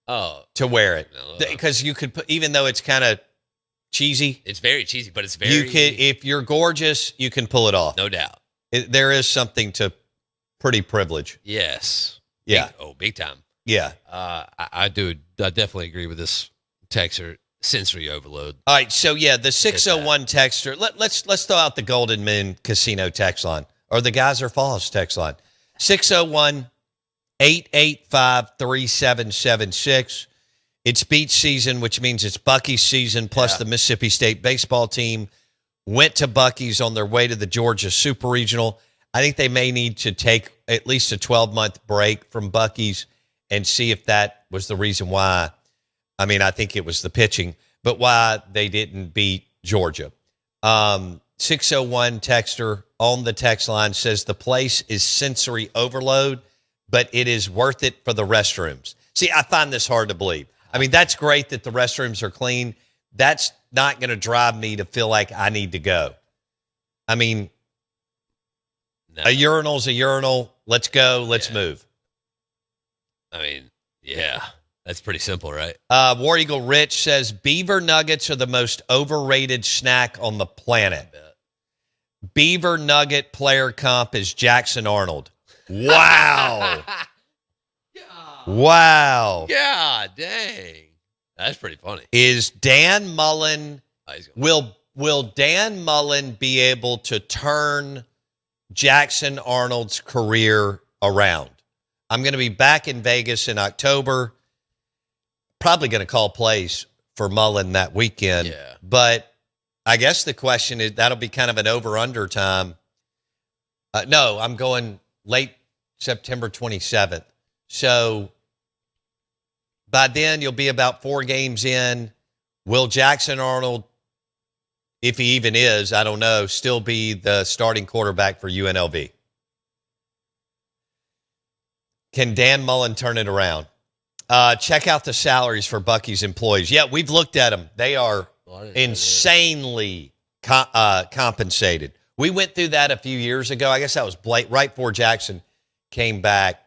Oh, to wear it. No. Because you could put, even though it's kind of cheesy, it's very cheesy, but it's very, you can, if you're gorgeous, you can pull it off. no doubt. There is something to pretty privilege. Yes. Yeah. Big time. Yeah. I definitely agree with this texter. Sensory overload. All right. So yeah, the 601 texter. Let's throw out the Golden Moon Casino text line or the Geyser Falls text line. 601-885-3776. It's beach season, which means it's Bucky's season, plus the Mississippi State baseball team went to Bucky's on their way to the Georgia Super Regional. I think they may need to take at least a 12-month break from Bucky's and see if that was the reason why. I mean, I think it was the pitching, but why they didn't beat Georgia. 601 texter on the text line says the place is sensory overload, but it is worth it for the restrooms. See, I find this hard to believe. I mean, that's great that the restrooms are clean. That's not going to drive me to feel like I need to go. I mean, No. a urinal's a urinal. Let's go. Let's move. I mean, yeah. That's pretty simple, right? War Eagle Rich says beaver nuggets are the most overrated snack on the planet. Beaver nugget player comp is Jackson Arnold. Wow. Wow. God dang. That's pretty funny. Is Dan Mullen He's gonna- will Dan Mullen be able to turn Jackson Arnold's career around? I'm going to be back in Vegas in October. Probably going to call plays for Mullen that weekend. Yeah. But I guess the question is that'll be kind of an over-under time. No, I'm going late September 27th. So by then you'll be about 4 games in. Will Jackson Arnold, if he even is, I don't know, still be the starting quarterback for UNLV? Can Dan Mullen turn it around? Check out the salaries for Bucky's employees. Yeah, we've looked at them. They are insanely compensated. We went through that a few years ago. I guess that was right before Jackson came back.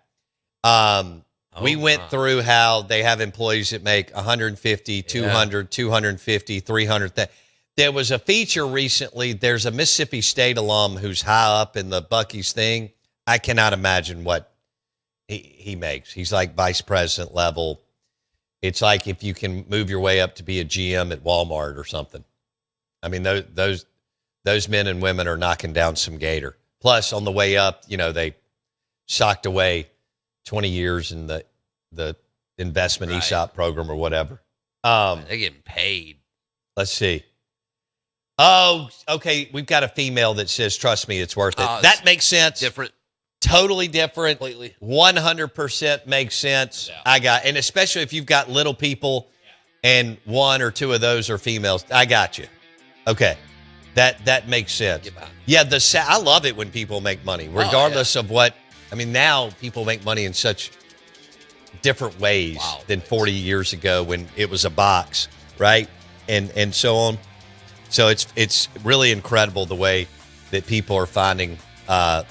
We went through how they have employees that make 150, 200, 250, 300. There was a feature recently. There's a Mississippi State alum who's high up in the Bucky's thing. I cannot imagine what he makes. He's like vice president level. It's like if you can move your way up to be a GM at Walmart or something. I mean, those men and women are knocking down some gator. Plus, on the way up, you know, they socked away 20 years in the investment Right. ESOP program or whatever. They're getting paid. Let's see. Oh, okay. We've got a female that says, trust me, it's worth it. Oh, That makes sense. Different. Totally different. Completely. 100% makes sense. Yeah. And especially if you've got little people and 1 or 2 of those are females, I got you. Okay. That makes sense. Get behind me. Yeah, I love it when people make money, regardless of what. I mean, now people make money in such different ways than 40 years ago when it was a box, right? And so on. So it's really incredible the way that people are finding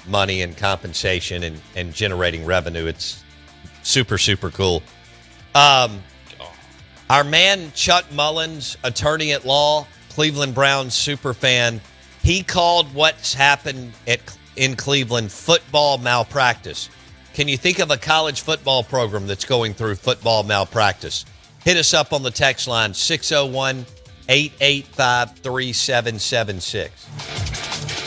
money and compensation and generating revenue. It's super, super cool. Our man Chuck Mullins, attorney at law, Cleveland Browns super fan, he called what's happened in Cleveland football malpractice. Can you think of a college football program that's going through football malpractice? Hit us up on the text line 601-885-3776.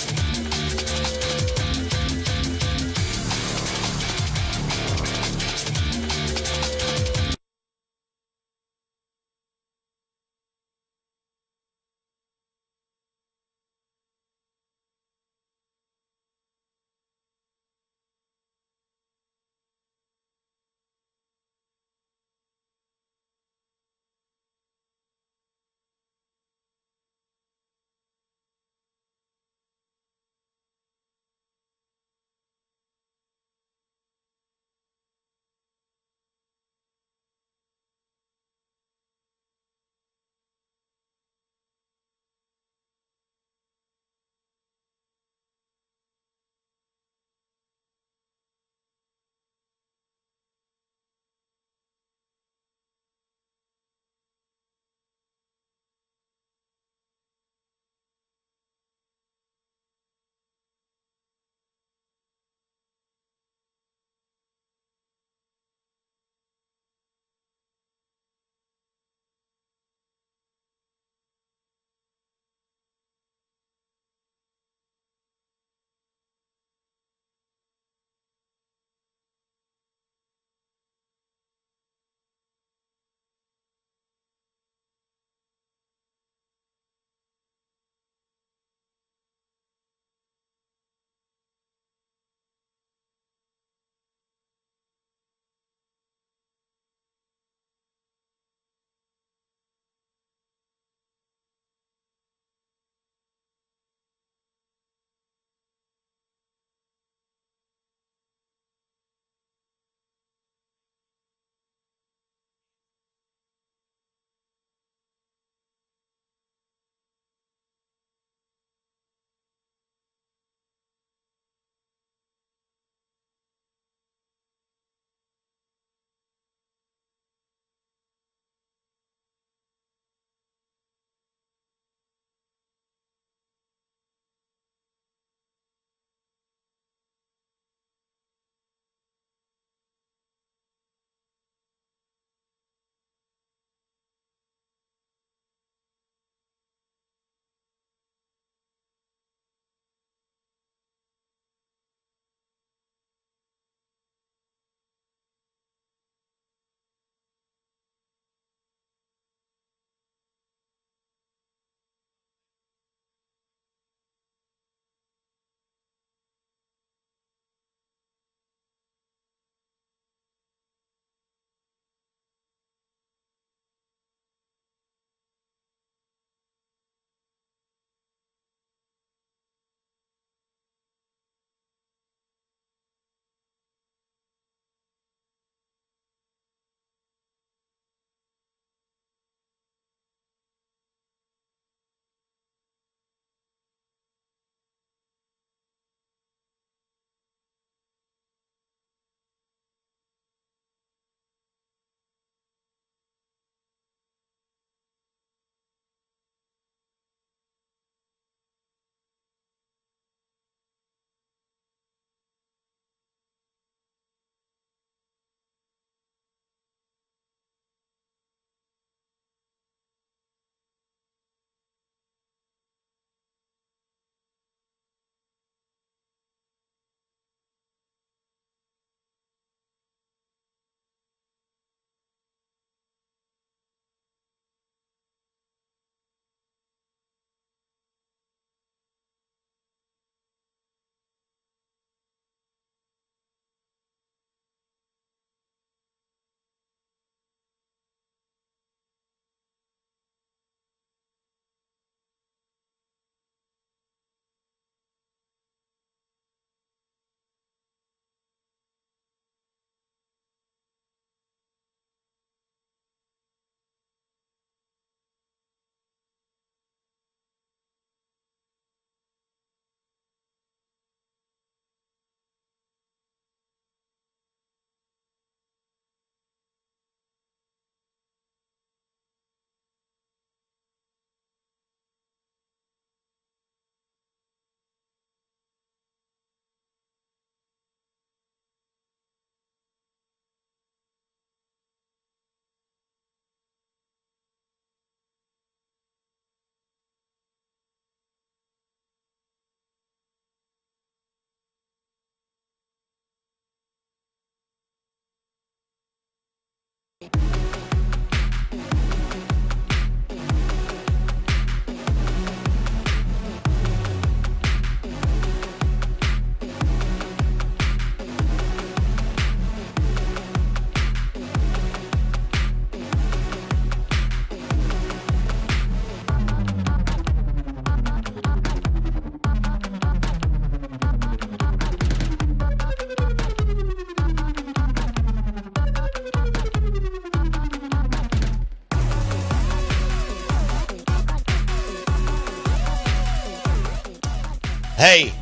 Hey.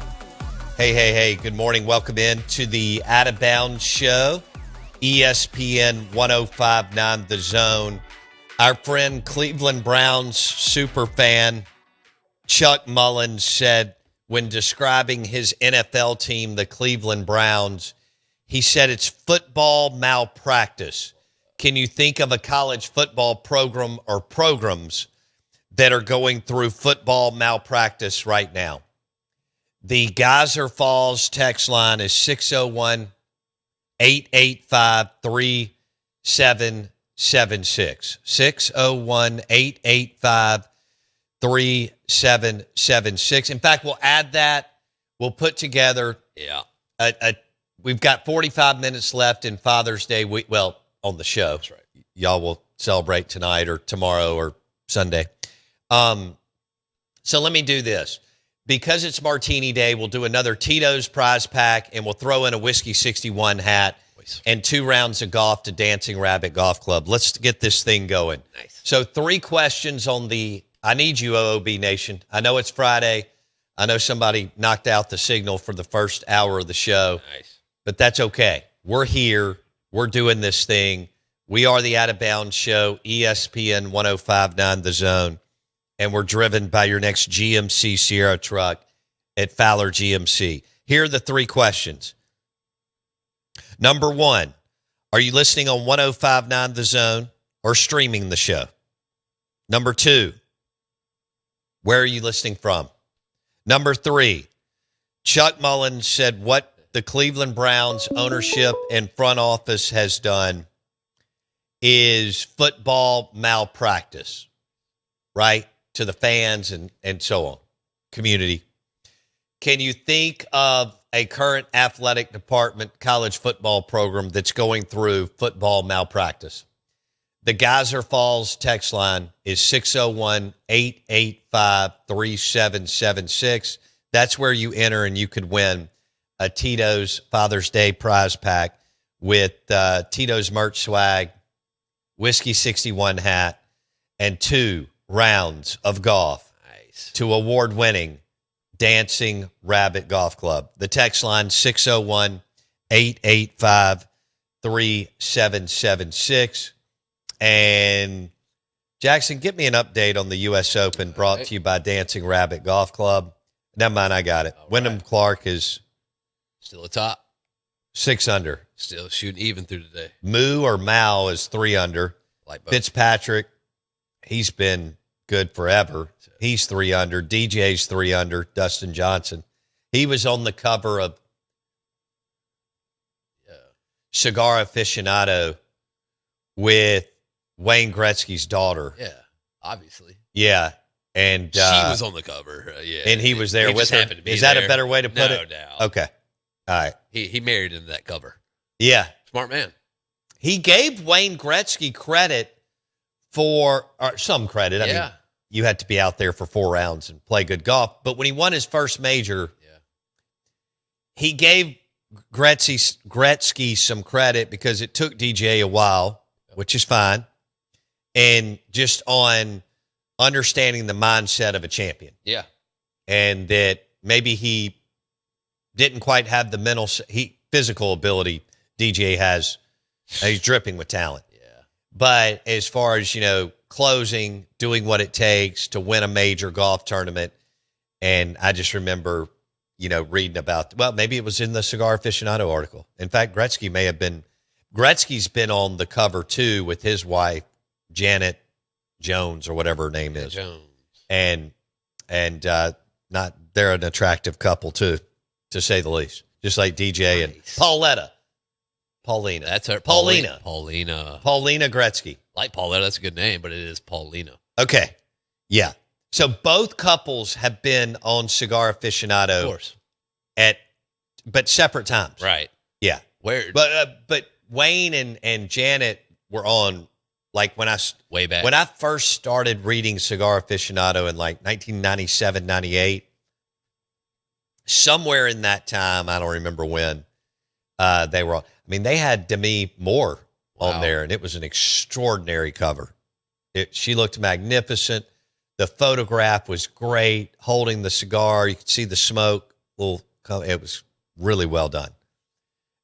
Good morning. Welcome in to the Out of Bounds Show, ESPN 105.9 The Zone. Our friend Cleveland Browns super fan Chuck Mullins said when describing his NFL team, the Cleveland Browns, he said it's football malpractice. Can you think of a college football program or programs that are going through football malpractice right now? The Geyser Falls text line is 601-885-3776. 601-885-3776. In fact, we'll add that. We'll put together we've got 45 minutes left in Father's Day week. Well, on the show. That's right. Y'all will celebrate tonight or tomorrow or Sunday. So let me do this. Because it's Martini Day, we'll do another Tito's prize pack, and we'll throw in a Whiskey 61 hat and 2 rounds of golf to Dancing Rabbit Golf Club. Let's get this thing going. Nice. So 3 questions on the I Need You, OOB Nation. I know it's Friday. I know somebody knocked out the signal for the first hour of the show. Nice. But that's okay. We're here. We're doing this thing. We are the Out of Bounds Show, ESPN 105.9 The Zone. And we're driven by your next GMC Sierra truck at Fowler GMC. Here are the 3 questions. Number 1, are you listening on 105.9 The Zone or streaming the show? Number 2, where are you listening from? Number 3, Chuck Mullins said what the Cleveland Browns ownership and front office has done is football malpractice, right? To the fans and so on, community. Can you think of a current athletic department college football program that's going through football malpractice? The Geyser Falls text line is 601-885-3776. That's where you enter and you could win a Tito's Father's Day prize pack with Tito's merch swag, Whiskey 61 hat, and 2 rounds of golf to award-winning Dancing Rabbit Golf Club. The text line 601-885-3776. And Jackson, give me an update on the U.S. Open brought to you by Dancing Rabbit Golf Club. Never mind, I got it. Wyndham Clark is still atop. 6 under. Still shooting even through today. Moo or Mao is 3 under. Like both. Fitzpatrick, he's been good forever. He's 3 under. DJ's 3 under. Dustin Johnson. He was on the cover of Cigar Aficionado with Wayne Gretzky's daughter. Yeah, obviously. Yeah. And she was on the cover. Yeah. And he was there with her. Is that a better way to put it? No doubt. Okay. All right. He married into that cover. Yeah. Smart man. He gave Wayne Gretzky credit for some credit. I mean, you had to be out there for 4 rounds and play good golf. But when he won his first major, he gave Gretzky some credit because it took DJ a while, which is fine, and just on understanding the mindset of a champion. Yeah. And that maybe he didn't quite have the physical ability DJ has. He's dripping with talent. Yeah. But as far as, closing, doing what it takes to win a major golf tournament, and I just remember, reading about, maybe it was in the Cigar Aficionado article. In fact, Gretzky's been on the cover too with his wife, Janet Jones or whatever her name is. Jones. And they're an attractive couple too, to say the least. Just like DJ and Pauletta. Paulina. That's her. Paulina. Paulina. Paulina Gretzky. Like Paulina, that's a good name, but it is Paulina. Okay. Yeah. So both couples have been on Cigar Of Aficionado course. but separate times. Right. Yeah. Where? But Wayne and Janet were on, like, when way back. I first started reading Cigar Aficionado in like 1997, 98, somewhere in that time, I don't remember when, they were on. I mean, they had Demi Moore on Wow. there, and it was an extraordinary cover. She looked magnificent. The photograph was great, holding the cigar. You could see the smoke. It was really well done.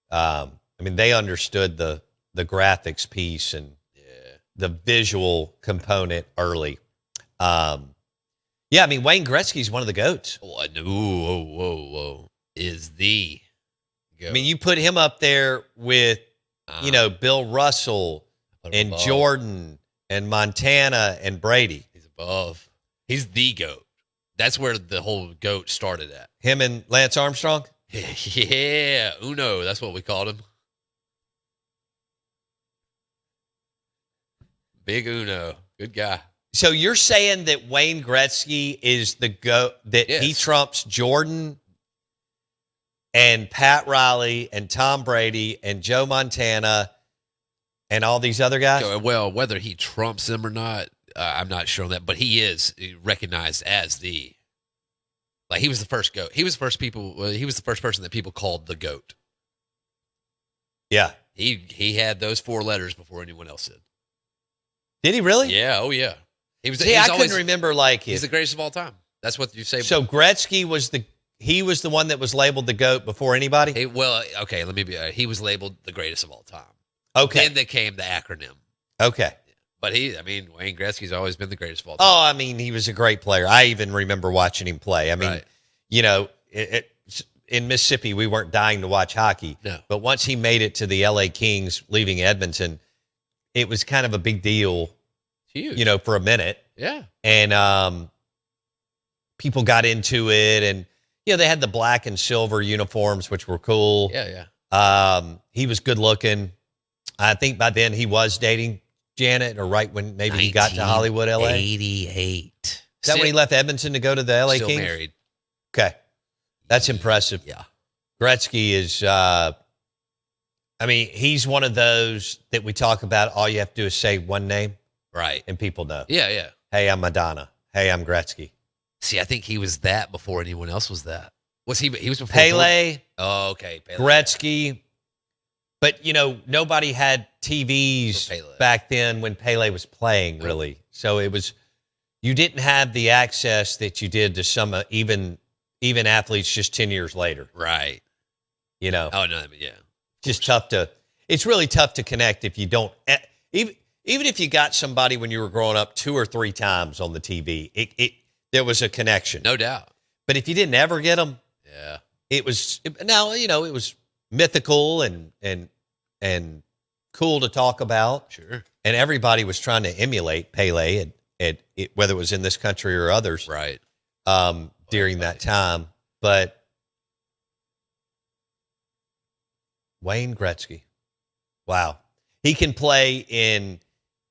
I mean, they understood the graphics piece and the visual component early. Yeah, I mean, Wayne Gretzky's one of the GOATs. Whoa. Is the goat. I mean, you put him up there with, Bill Russell Put him and above. Jordan and Montana and Brady. He's above. He's the GOAT. That's where the whole GOAT started at. Him and Lance Armstrong? Yeah. Uno. That's what we called him. Big Uno. Good guy. So you're saying that Wayne Gretzky is the GOAT, that he Yes. trumps Jordan and Pat Riley and Tom Brady and Joe Montana and all these other guys? Well, whether he trumps them or not, I'm not sure on that, but he is recognized as the, like, he was the first GOAT. He was the first he was the first person that people called the GOAT. Yeah. He had those 4 letters before anyone else did. Did he really? Yeah. Oh yeah. He was. See, he's I always, couldn't remember like He's it. the greatest of all time. That's what you say. So Gretzky was the one that was labeled the GOAT before anybody? Okay. Let me be. He was labeled the greatest of all time. Okay. Then came the acronym. Okay. But Wayne Gretzky's always been the greatest of all time. Oh, I mean, he was a great player. I even remember watching him play. I mean, Right. In Mississippi, we weren't dying to watch hockey. No. But once he made it to the LA Kings, leaving Edmonton, it was kind of a big deal, Huge. for a minute. Yeah. And people got into it. And, they had the black and silver uniforms, which were cool. Yeah. He was good looking. I think by then he was dating Janet, or right when maybe he got to Hollywood, LA. 88. Is that when he left Edmonton to go to the LA Still Kings? married. Okay. That's impressive. Yeah. Gretzky is, he's one of those that we talk about. All you have to do is say one name Right. and people know. Yeah. Hey, I'm Madonna. Hey, I'm Gretzky. See, I think he was that before anyone else was that. Was he? He was before Pele, Oh, okay. Pele. Gretzky. But, nobody had TVs For Pele. back then when Pele was playing, really. So you didn't have the access that you did to some even athletes just 10 years later, Right. Oh, no. Yeah. just it's really tough to connect if you don't, even if you got somebody when you were growing up 2 or 3 times on the TV, there was a connection. No doubt. But if you didn't ever get them, Yeah. it was mythical and cool to talk about. Sure. And everybody was trying to emulate Pele, whether it was in this country or others, Right. during that time. But Wayne Gretzky, wow. He can play in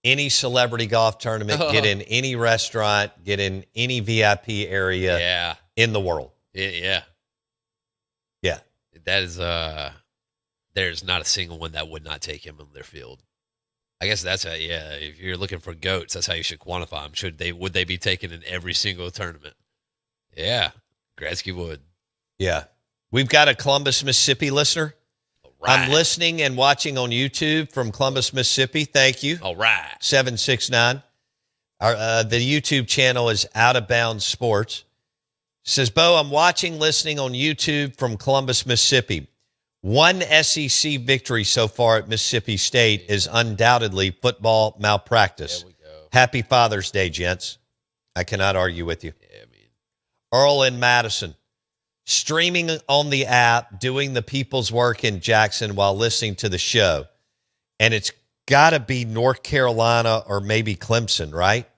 any celebrity golf tournament, get in any restaurant, get in any VIP area Yeah. in the world. Yeah. Yeah. That is there's not a single one that would not take him in their field. I guess that's if you're looking for GOATs, that's how you should quantify them. Would they be taken in every single tournament? Yeah. Gretzky would. Yeah. We've got a Columbus, Mississippi listener. All right. I'm listening and watching on YouTube from Columbus, Mississippi. Thank you. All right. 769. The YouTube channel is Out of Bounds Sports. Says, Bo, I'm watching, listening on YouTube from Columbus, Mississippi. One SEC victory so far at Mississippi State is undoubtedly football malpractice. There we go. Happy Father's Day, gents. I cannot argue with you. Yeah, I mean, Earl in Madison, streaming on the app, doing the people's work in Jackson while listening to the show. And it's got to be North Carolina or maybe Clemson, right?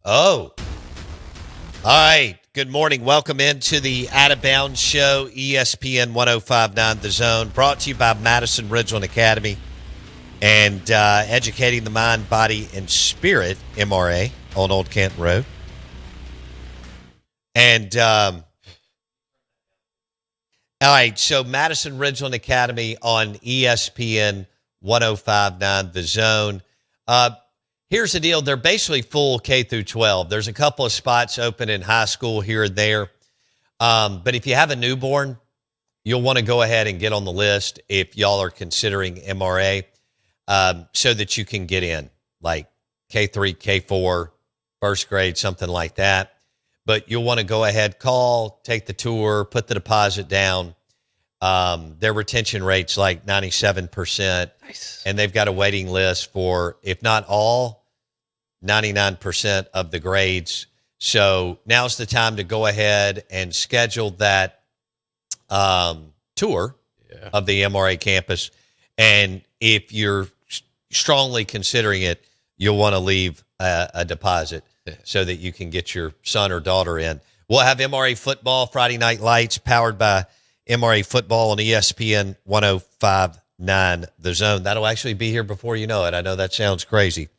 Oh. All right. Good morning. Welcome into the Out of Bounds Show, ESPN 1059 The Zone, brought to you by Madison Ridgeland Academy and Educating the Mind, Body, and Spirit, MRA, on Old Canton Road. And, all right, so Madison Ridgeland Academy on ESPN 1059 The Zone. Here's the deal. They're basically full K through 12. There's a couple of spots open in high school here and there. But if you have a newborn, you'll want to go ahead and get on the list if y'all are considering MRA so that you can get in, like K3, K4, first grade, something like that. But you'll want to go ahead, call, take the tour, put the deposit down. Their retention rate's like 97%. Nice. And they've got a waiting list for, if not all, 99% of the grades. So now's the time to go ahead and schedule that tour of the MRA campus. And if you're strongly considering it, you'll want to leave a deposit so that you can get your son or daughter in. We'll have MRA football, Friday Night Lights, powered by MRA football on ESPN 1059 The Zone. That'll actually be here before you know it. I know that sounds crazy,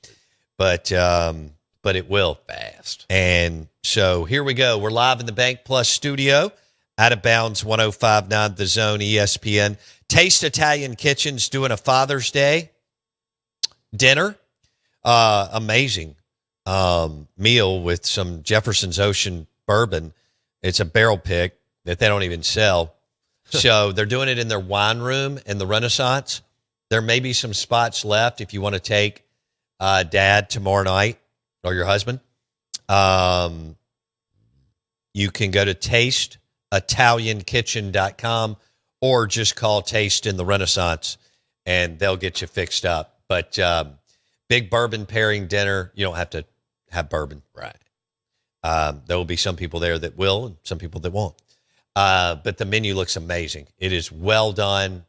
but it will. Fast. And so here we go. We're live in the Bank Plus studio, Out of Bounds 1059 The Zone, ESPN. Taste Italian Kitchen's doing a Father's Day dinner. Amazing meal with some Jefferson's Ocean bourbon. It's a barrel pick that they don't even sell. So they're doing it in their wine room in the Renaissance. There may be some spots left if you want to take Dad tomorrow night or your husband. You can go to tasteitaliankitchen.com or just call Taste in the Renaissance and they'll get you fixed up. But big bourbon pairing dinner. You don't have to have bourbon. Right. There will be some people there that will and some people that won't. But the menu looks amazing. It is well done,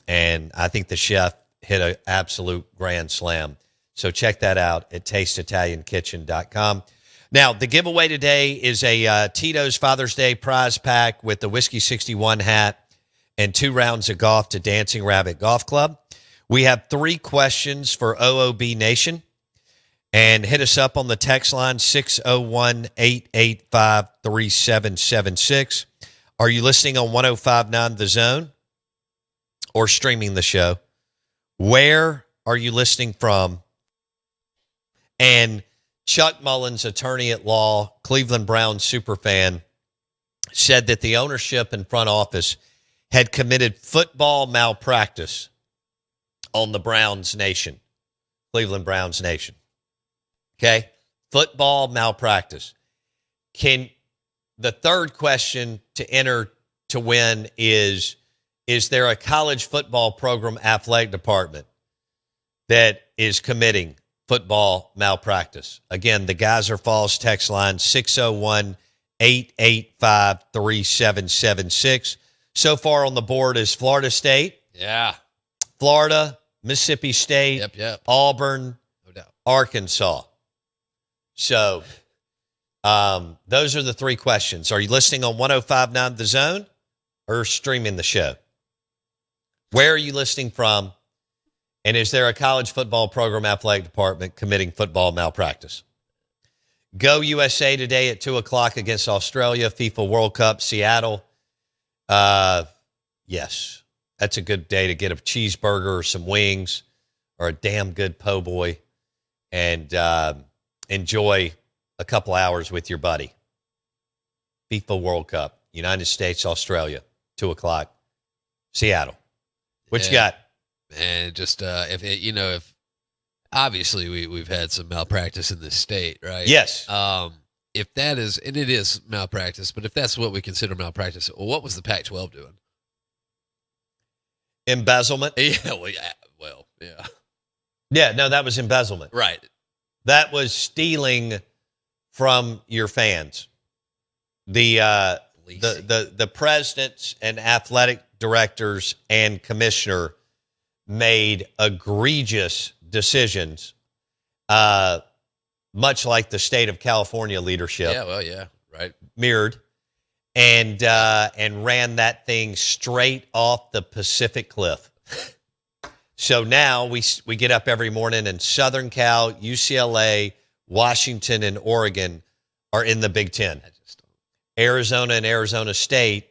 and I think the chef hit an absolute grand slam. So check that out at tasteitaliankitchen.com. Now, the giveaway today is a Tito's Father's Day prize pack with the Whiskey 61 hat and 2 rounds of golf to Dancing Rabbit Golf Club. We have 3 questions for OOB Nation. And hit us up on the text line, 601-885-3776. Are you listening on 1059 The Zone or streaming the show? Where are you listening from? And Chuck Mullins, attorney at law, Cleveland Browns superfan, said that the ownership and front office had committed football malpractice on the Browns Nation, Cleveland Browns Nation. Okay, football malpractice. The third question to enter to win is there a college football program athletic department that is committing football malpractice? Again, the Geyser Falls text line, 601-885-3776. So far on the board is Florida State. Yeah. Florida, Mississippi State, Yep. Auburn, No doubt. Arkansas. So those are the 3 questions. Are you listening on 1059 The Zone or streaming the show? Where are you listening from? And is there a college football program athletic department committing football malpractice? Go USA today at 2 o'clock against Australia, FIFA World Cup, Seattle. Yes, that's a good day to get a cheeseburger or some wings or a damn good po' boy and enjoy a couple hours with your buddy. FIFA World Cup, United States, Australia, 2 o'clock, Seattle. What you got? And just if obviously we've had some malpractice in this state, right? Yes. If that is, and it is malpractice, but if that's what we consider malpractice, well, what was the Pac-12 doing? Embezzlement. Yeah. Yeah, no, that was embezzlement. Right. That was stealing from your fans. The presidents and athletic directors and commissioner made egregious decisions much like the state of California leadership, Yeah, well, yeah, right. mirrored, and ran that thing straight off the Pacific cliff. So now we get up every morning, and Southern Cal, UCLA, Washington, and Oregon are in the Big Ten. I just don't. Arizona and Arizona State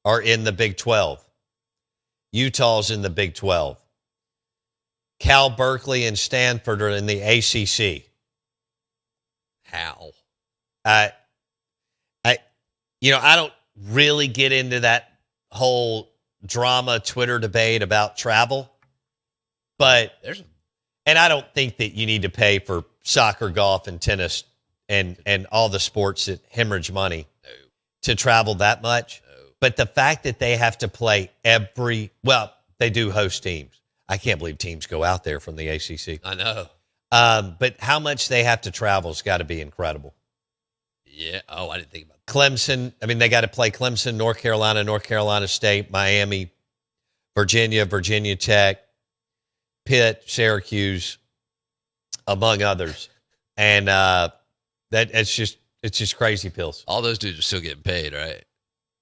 are in the Big 12. Utah's in the Big 12. Cal, Berkeley, and Stanford are in the ACC. How? I don't really get into that whole drama Twitter debate about travel, but and I don't think that you need to pay for soccer, golf, and tennis and all the sports that hemorrhage money to travel that much. But the fact that they have to play they do host teams. I can't believe teams go out there from the ACC. I know. But how much they have to travel has got to be incredible. Yeah. Oh, I didn't think about that. Clemson, I mean, they got to play Clemson, North Carolina State, Miami, Virginia Tech, Pitt, Syracuse, among others. And it's just crazy pills. All those dudes are still getting paid, right?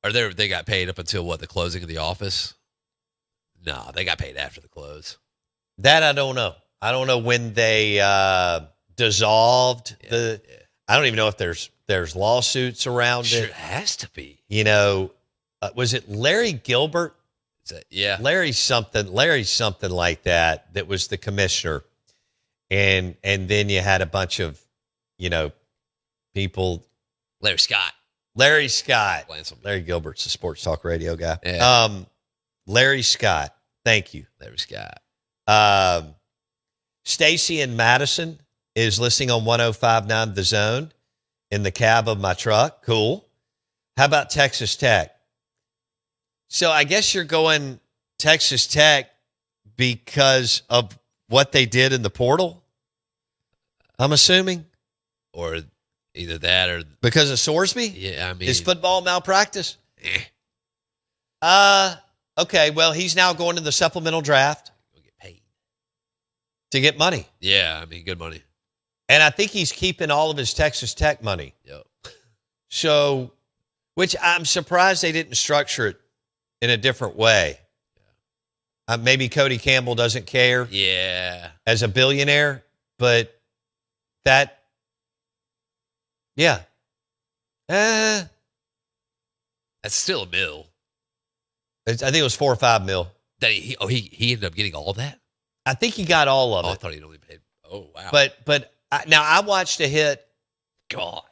Or they got paid up until what, the closing of the office? No, they got paid after the close. That I don't know. I don't know when they dissolved the. Yeah. I don't even know if there's lawsuits around Sure, it. it has to be. Was it Larry Gilbert? Yeah. Larry something like that was the commissioner. And then you had a bunch of, people. Larry Scott. Larry Gilbert's a sports talk radio guy. Yeah. Larry Scott. Thank you. Larry Scott. Stacy in Madison is listening on 105.9 The Zone in the cab of my truck. Cool. How about Texas Tech? So I guess you're going Texas Tech because of what they did in the portal, I'm assuming? Or either that or... Because of Sorsby? Yeah, I mean... His football malpractice? Eh. Okay, well, he's now going to the supplemental draft He'll get paid. to get money. Yeah, I mean, good money. And I think he's keeping all of his Texas Tech money. Yep. So, which I'm surprised they didn't structure it in a different way. Maybe Cody Campbell doesn't care Yeah. as a billionaire, but that, yeah. That's still a mill. I think it was $4 or $5 mil. That he ended up getting all that? I think he got all of Oh, I it. thought he'd only paid... Oh, wow. But now I watched a hit God.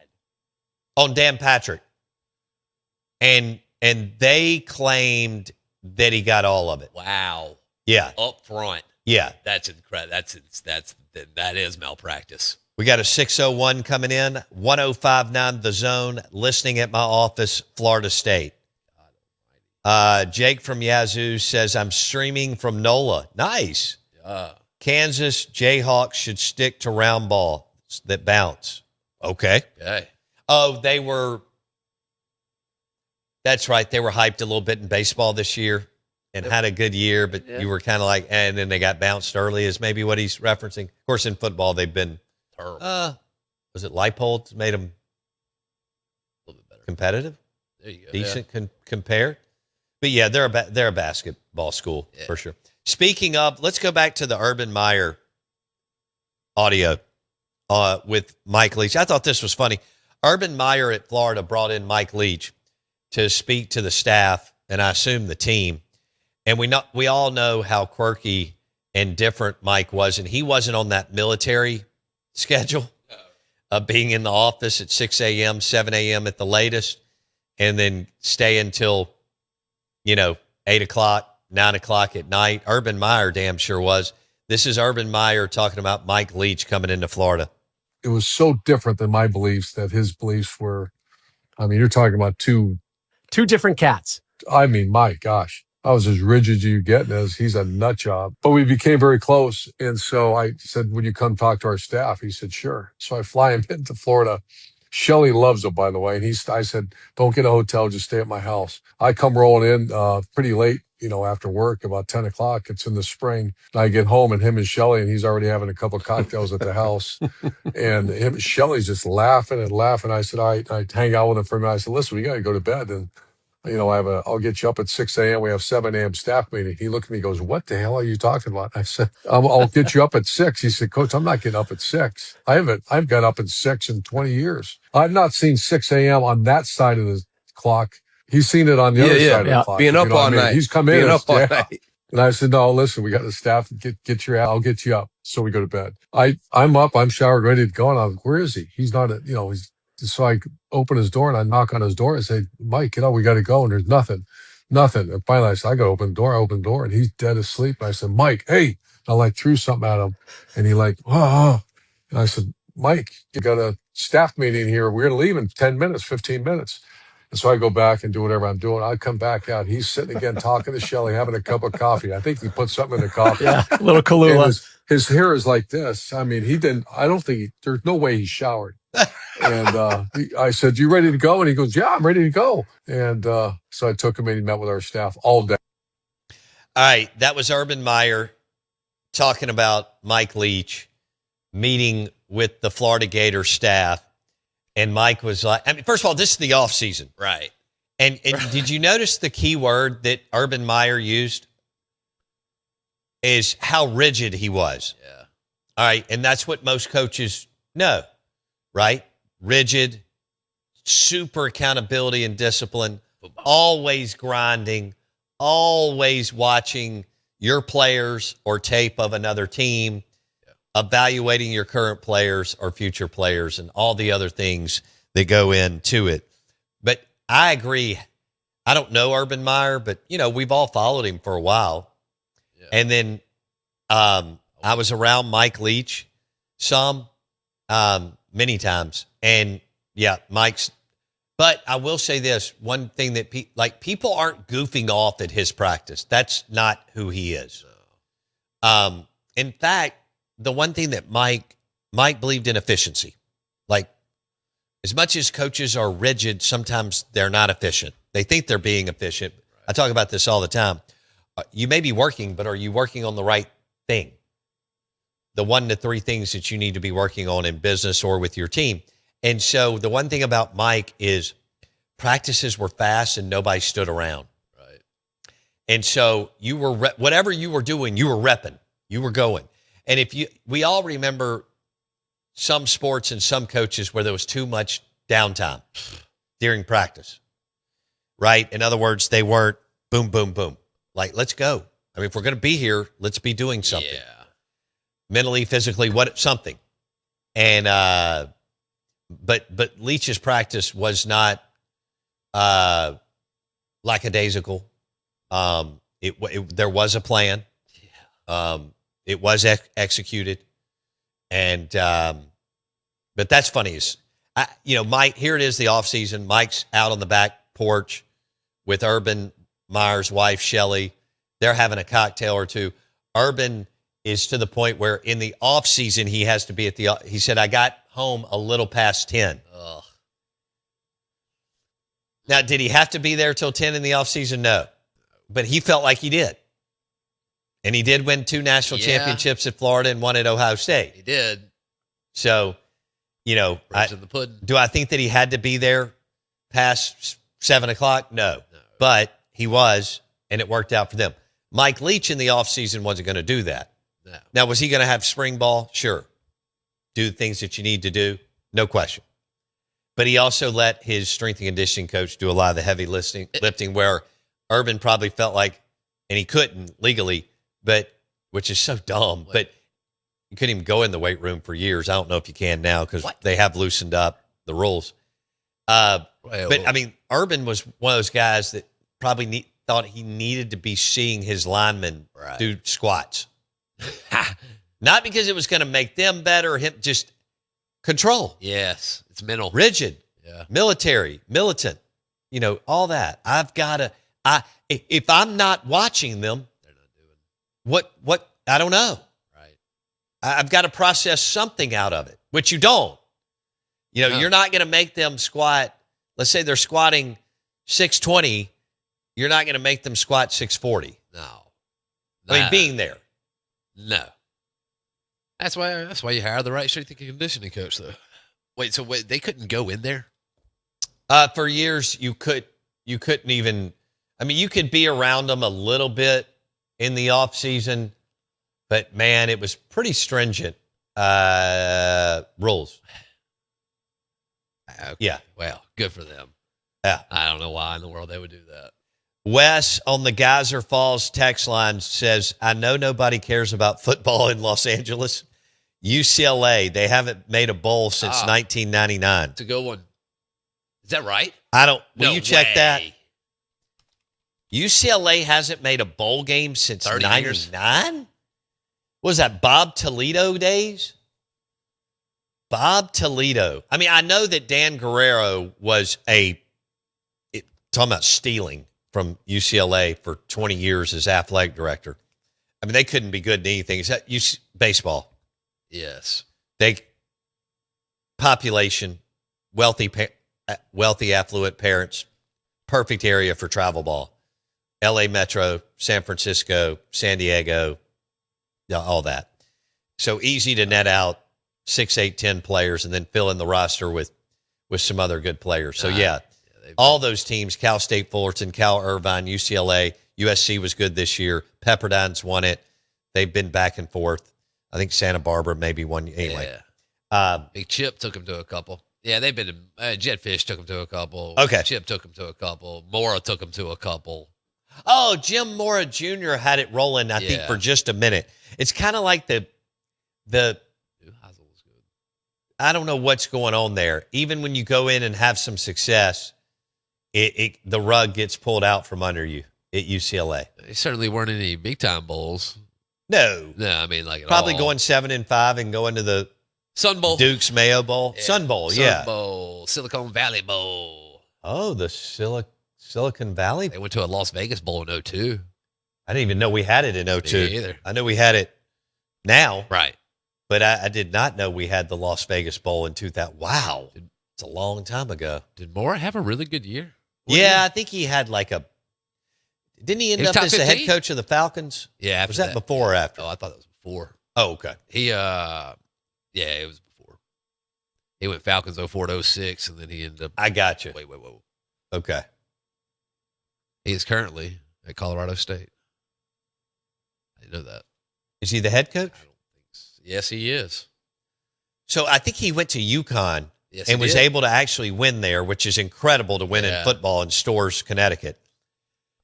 on Dan Patrick, and they claimed that he got all of it. Wow. Yeah, Up front. yeah. That's incredible. That is malpractice. We got a 601 coming in, 105.9 The Zone, listening at my office, Florida State. Jake from Yazoo says, I'm streaming from NOLA. Nice. Kansas Jayhawks should stick to round ball that bounce. Okay. Okay. Oh, that's right. They were hyped a little bit in baseball this year and had a good year, but you were kind of like, and then they got bounced early is maybe what he's referencing. Of course, in football, they've been, Terrible. was it Leipold made them A little bit better. competitive, There you go. decent compared? But yeah, they're a basketball school for sure. Speaking of, let's go back to the Urban Meyer audio with Mike Leach. I thought this was funny. Urban Meyer at Florida brought in Mike Leach to speak to the staff and I assume the team. And we all know how quirky and different Mike was. And he wasn't on that military schedule of being in the office at 6 a.m., 7 a.m. at the latest, and then stay until, 8 o'clock, 9 o'clock at night. Urban Meyer damn sure was. This is Urban Meyer talking about Mike Leach coming into Florida. It was so different than my beliefs that his beliefs were, you're talking about two different cats. My gosh, I was as rigid as you get, as he's a nut job. But we became very close. And so I said, would you come talk to our staff? He said, sure. So I fly him into Florida. Shelly loves it, by the way. And I said, don't get a hotel, just stay at my house. I come rolling in pretty late after work about 10 o'clock. It's in the spring. And I get home and him and Shelly, and he's already having a couple of cocktails at the house. And Shelly's just laughing and laughing. I said, all right, I hang out with him for a minute. I said, listen, we got to go to bed. And, I'll get you up at 6 a.m. We have 7 a.m. staff meeting. He looked at me and goes, what the hell are you talking about? I said, I'll get you up at 6. He said, Coach, I'm not getting up at 6. I've got up at 6 in 20 years. I've not seen 6 a.m. on that side of the clock. He's seen it on the other side of the clock. Being up all night. He's come in. Being up all night. And I said, no, listen, we got the staff. I'll get you up. So we go to bed. I'm up. I'm showered, ready to go. And I'm like, where is he? He's not, so I open his door and I knock on his door and say, Mike, get up. We got to go. And there's nothing. And finally I said, I got to open the door. I open the door and he's dead asleep. And I said, Mike, hey. And I threw something at him and he oh. And I said, Mike, you got a staff meeting here. We're going to leave in 10 minutes, 15 minutes. And so I go back and do whatever I'm doing. I come back out. He's sitting again talking to Shelly, having a cup of coffee. I think he put something in the coffee. Yeah, a little Kahlua. His hair is like this. I mean, there's no way he showered. And I said, you ready to go? And he goes, yeah, I'm ready to go. And so I took him and he met with our staff all day. All right. That was Urban Meyer talking about Mike Leach meeting with the Florida Gators staff. And Mike was like, first of all, this is the off season. Right. And did you notice the key word that Urban Meyer used is how rigid he was? Yeah. All right. And that's what most coaches know, right? Rigid, super accountability and discipline, always grinding, always watching your players or tape of another team, evaluating your current players or future players and all the other things that go into it. But I agree. I don't know Urban Meyer, but, we've all followed him for a while. Yeah. And then I was around Mike Leach many times. And, yeah, but I will say this, one thing that people aren't goofing off at his practice. That's not who he is. In fact, the one thing that Mike believed in efficiency. Like, as much as coaches are rigid, sometimes they're not efficient. They think they're being efficient. Right. I talk about this all the time. You may be working, but are you working on the right thing? The 1 to 3 things that you need to be working on in business or with your team. And so the one thing about Mike is practices were fast and nobody stood around. Right. And so you were, whatever you were doing, you were repping, you were going. And we all remember some sports and some coaches where there was too much downtime during practice, right? In other words, they weren't boom, boom, boom. Like, let's go. I mean, if we're going to be here, let's be doing something. Yeah. Mentally, physically, something. And, but Leach's practice was not lackadaisical. There was a plan. Yeah. It was executed, and but that's funny. Mike. Here it is, the off season. Mike's out on the back porch with Urban Meyer's wife Shelly. They're having a cocktail or two. Urban is to the point where in the off season he has to be at the. He said, "I got home a little past 10." Ugh. Now, did he have to be there till 10 in the off season? No, but he felt like he did. And he did win 2 national championships at Florida and 1 at Ohio State. He did. So, Proof's in the pudding. Do I think that he had to be there past 7 o'clock? No. But he was, and it worked out for them. Mike Leach in the offseason wasn't going to do that. No. Now, was he going to have spring ball? Sure. Do the things that you need to do? No question. But he also let his strength and conditioning coach do a lot of the heavy lifting where Urban probably felt like, and he couldn't legally, which is so dumb, but you couldn't even go in the weight room for years. I don't know if you can now because they have loosened up the rules. But I mean, Urban was one of those guys that probably thought he needed to be seeing his linemen do squats. Not because it was going to make them better, him just control. Yes, it's mental. Rigid. Yeah. Military, militant, all that. If I'm not watching them, what I don't know. Right. I've got to process something out of it, which you don't. You're not going to make them squat. Let's say they're squatting 620 you're not going to make them squat 640. No. I mean, being there. No. That's why you hire the right strength and conditioning coach, though. Wait, they couldn't go in there? For years, you couldn't even. I mean, you could be around them a little bit in the off season, but man, it was pretty stringent rules. Okay. Yeah. Well, good for them. Yeah. I don't know why in the world they would do that. Wes on the Geyser Falls text line says, I know nobody cares about football in Los Angeles. UCLA, they haven't made a bowl since 1999. It's a good one. Is that right? Will you check way. that? UCLA hasn't made a bowl game since 30 years. 99? Was that Bob Toledo days? Bob Toledo. I mean, I know that Dan Guerrero was talking about stealing from UCLA for 20 years as athletic director. I mean, they couldn't be good at anything except baseball. Yes. Population, wealthy, affluent parents, perfect area for travel ball. LA Metro, San Francisco, San Diego, all that. So easy to net out 6, 8, 10 players and then fill in the roster with some other good players. So all those teams, Cal State Fullerton, Cal Irvine, UCLA, USC was good this year. Pepperdine's won it. They've been back and forth. I think Santa Barbara maybe won. Anyway. Yeah. Big Chip took him to a couple. Yeah, they've been Jetfish took him to a couple. Okay. Chip took him to a couple. Mora took him to a couple. Oh, Jim Mora Jr. had it rolling, I think, for just a minute. It's kind of like the Heisel was good. I don't know what's going on there. Even when you go in and have some success, the rug gets pulled out from under you at UCLA. They certainly weren't any big time bowls. No. I mean, like Probably going 7-5 and going to the Sun Bowl, Duke's Mayo Bowl, Sun Bowl, Sun Bowl, Silicon Valley Bowl. Oh, the Silicon Valley. They went to a Las Vegas Bowl in 02. I didn't even know we had it in 02. Me either. I know we had it now, Right. but I did not know we had the Las Vegas Bowl in 2000. Wow, it's a long time ago. Did Mora have a really good year? I think he had didn't he end was up top as the head 15? coach of the Falcons? Yeah. After Was that before or after? Oh, I thought that was before. Oh, okay. He, it was before. He went Falcons 04 to 06, and then he ended up. I got you. Wait. Okay. He is currently at Colorado State. I didn't know that. Is he the head coach? I don't think so. Yes, he is. So I think he went to UConn Yes, and he was did. able to actually win there, which is incredible to win in Yeah. football in Storrs, Connecticut.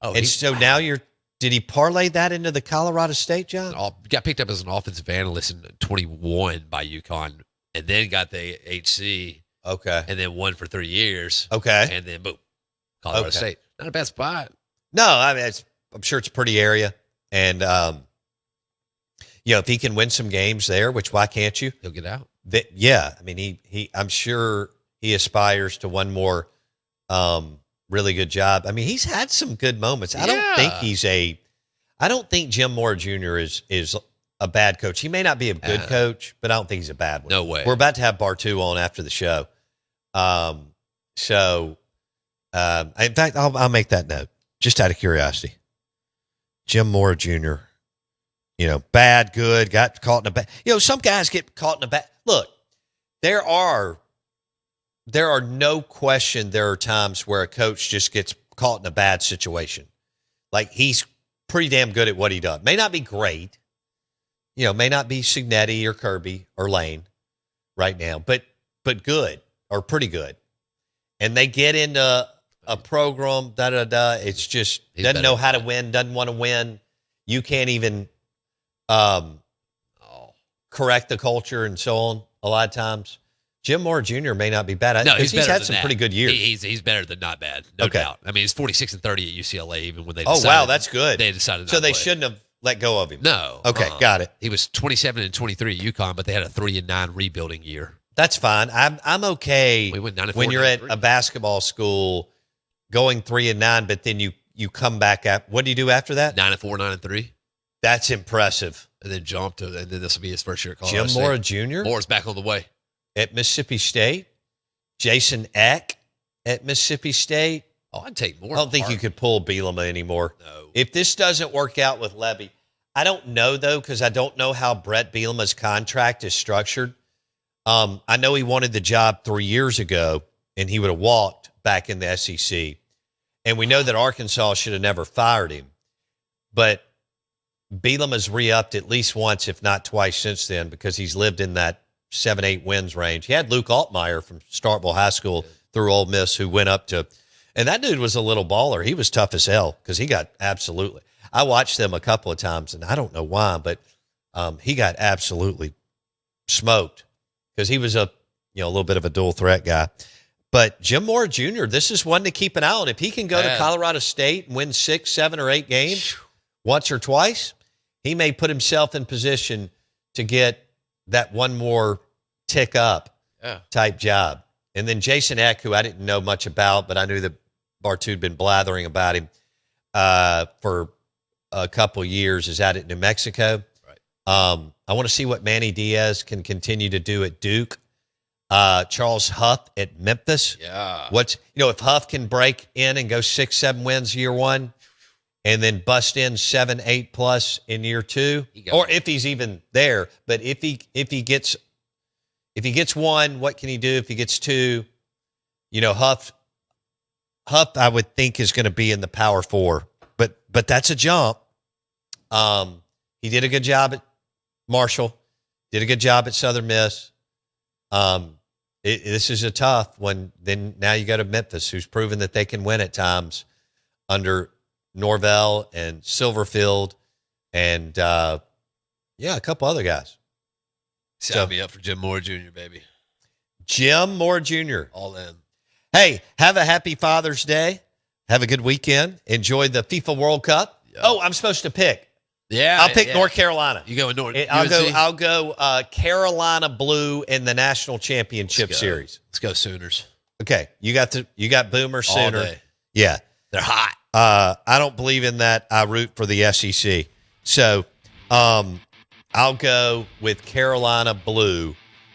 Oh, And so now did he parlay that into the Colorado State job? got picked up as an offensive analyst in 21 by UConn, and then got the HC, Okay. and then won for 3 years. Okay. And then boom, Colorado Okay. State. Not a bad spot. No, I mean, I'm sure it's a pretty area. And, if he can win some games there, which why can't you? He'll get out. I mean, I'm sure he aspires to one more really good job. I mean, he's had some good moments. I don't think Jim Moore Jr. is a bad coach. He may not be a good coach, but I don't think he's a bad one. No way. We're about to have Bartu on after the show. In fact, I'll make that note just out of curiosity. Jim Moore Jr., bad, good, got caught in a bad. Some guys get caught in a bad. Look, there are no question there are times where a coach just gets caught in a bad situation. Like he's pretty damn good at what he does. May not be great, may not be Signetti or Kirby or Lane right now, but good or pretty good. And they get into a program, It's just He's doesn't better know than how to that. win, doesn't want to win. You can't even correct the culture and so on a lot of times. Jim Moore Jr. may not be bad. No, He's better had than some that. pretty good years. He's better than not bad, no Okay. doubt. I mean, he's 46-30 at UCLA, even when they Oh, decided, wow, that's good. They decided So not to they play. shouldn't have let go of him. No. Okay, got it. He was 27-23 at UConn, but they had a 3-9 rebuilding year. That's fine. I'm okay We went 9-4, when you're at 9-3. a basketball school going 3-9, but then you come back at what do you do after that? 9-4, 9-3, That's impressive. and then jumped to, and then this will be his first year at Colorado Jim State. Mora Jr. Moore's back on the way. at Mississippi State, Jason Eck at Mississippi State. Oh, I'd take more. I don't think you could pull Bielema anymore. No. If this doesn't work out with Levy, I don't know, though, because I don't know how Brett Bielema's contract is structured. I know he wanted the job 3 years ago, and he would have walked back in the SEC. And we know that Arkansas should have never fired him. But Bielema's re-upped at least once, if not twice since then, because he's lived in that 7-8 wins range. He had Luke Altmaier from Starkville High School through Ole Miss who went up to – and that dude was a little baller. He was tough as hell because he got absolutely – I watched them a couple of times, and I don't know why, but he got absolutely smoked because he was a little bit of a dual threat guy. But Jim Moore Jr., this is one to keep an eye on. If he can go to Colorado State and win 6, 7, or 8 games once or twice, he may put himself in position to get that one more tick up type job. And then Jason Eck, who I didn't know much about, but I knew that Bartu had been blathering about him for a couple of years, is out at New Mexico. Right. I want to see what Manny Diaz can continue to do at Duke. Charles Huff at Memphis. Yeah. If Huff can break in and go 6, 7 wins year one, and then bust in 7, 8 plus in year two, or if he's even there. But if he gets one, what can he do? If he gets two, Huff I would think is going to be in the Power Four, but that's a jump. He did a good job at Marshall, did a good job at Southern Miss. This is a tough one. Then now you go to Memphis, who's proven that they can win at times under Norvell and Silverfield and a couple other guys. Sign me up for Jim Moore Jr., baby. Jim Moore Jr. All in. Hey, have a happy Father's Day. Have a good weekend. Enjoy the FIFA World Cup. Yeah. Oh, I'm supposed to pick. Yeah. I'll pick North Carolina. You going North? I'll go Carolina Blue in the National Championship Series. Let's go Sooners. Okay, you got Boomer Sooner. All day. Yeah. They're hot. I don't believe in that. I root for the SEC. So I'll go with Carolina Blue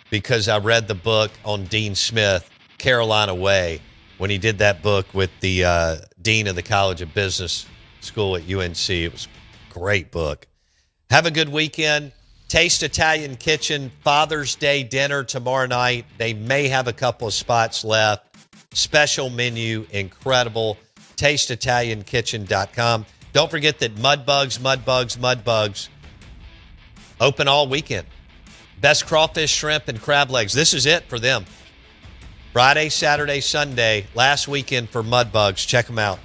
because I read the book on Dean Smith, Carolina Way, when he did that book with the dean of the College of Business School at UNC. It was a great book. Have a good weekend. Taste Italian Kitchen, Father's Day dinner tomorrow night. They may have a couple of spots left. Special menu, incredible. TasteItalianKitchen.com. Don't forget that Mudbugs open all weekend. Best crawfish, shrimp, and crab legs. This is it for them. Friday, Saturday, Sunday, last weekend for Mudbugs. Check them out.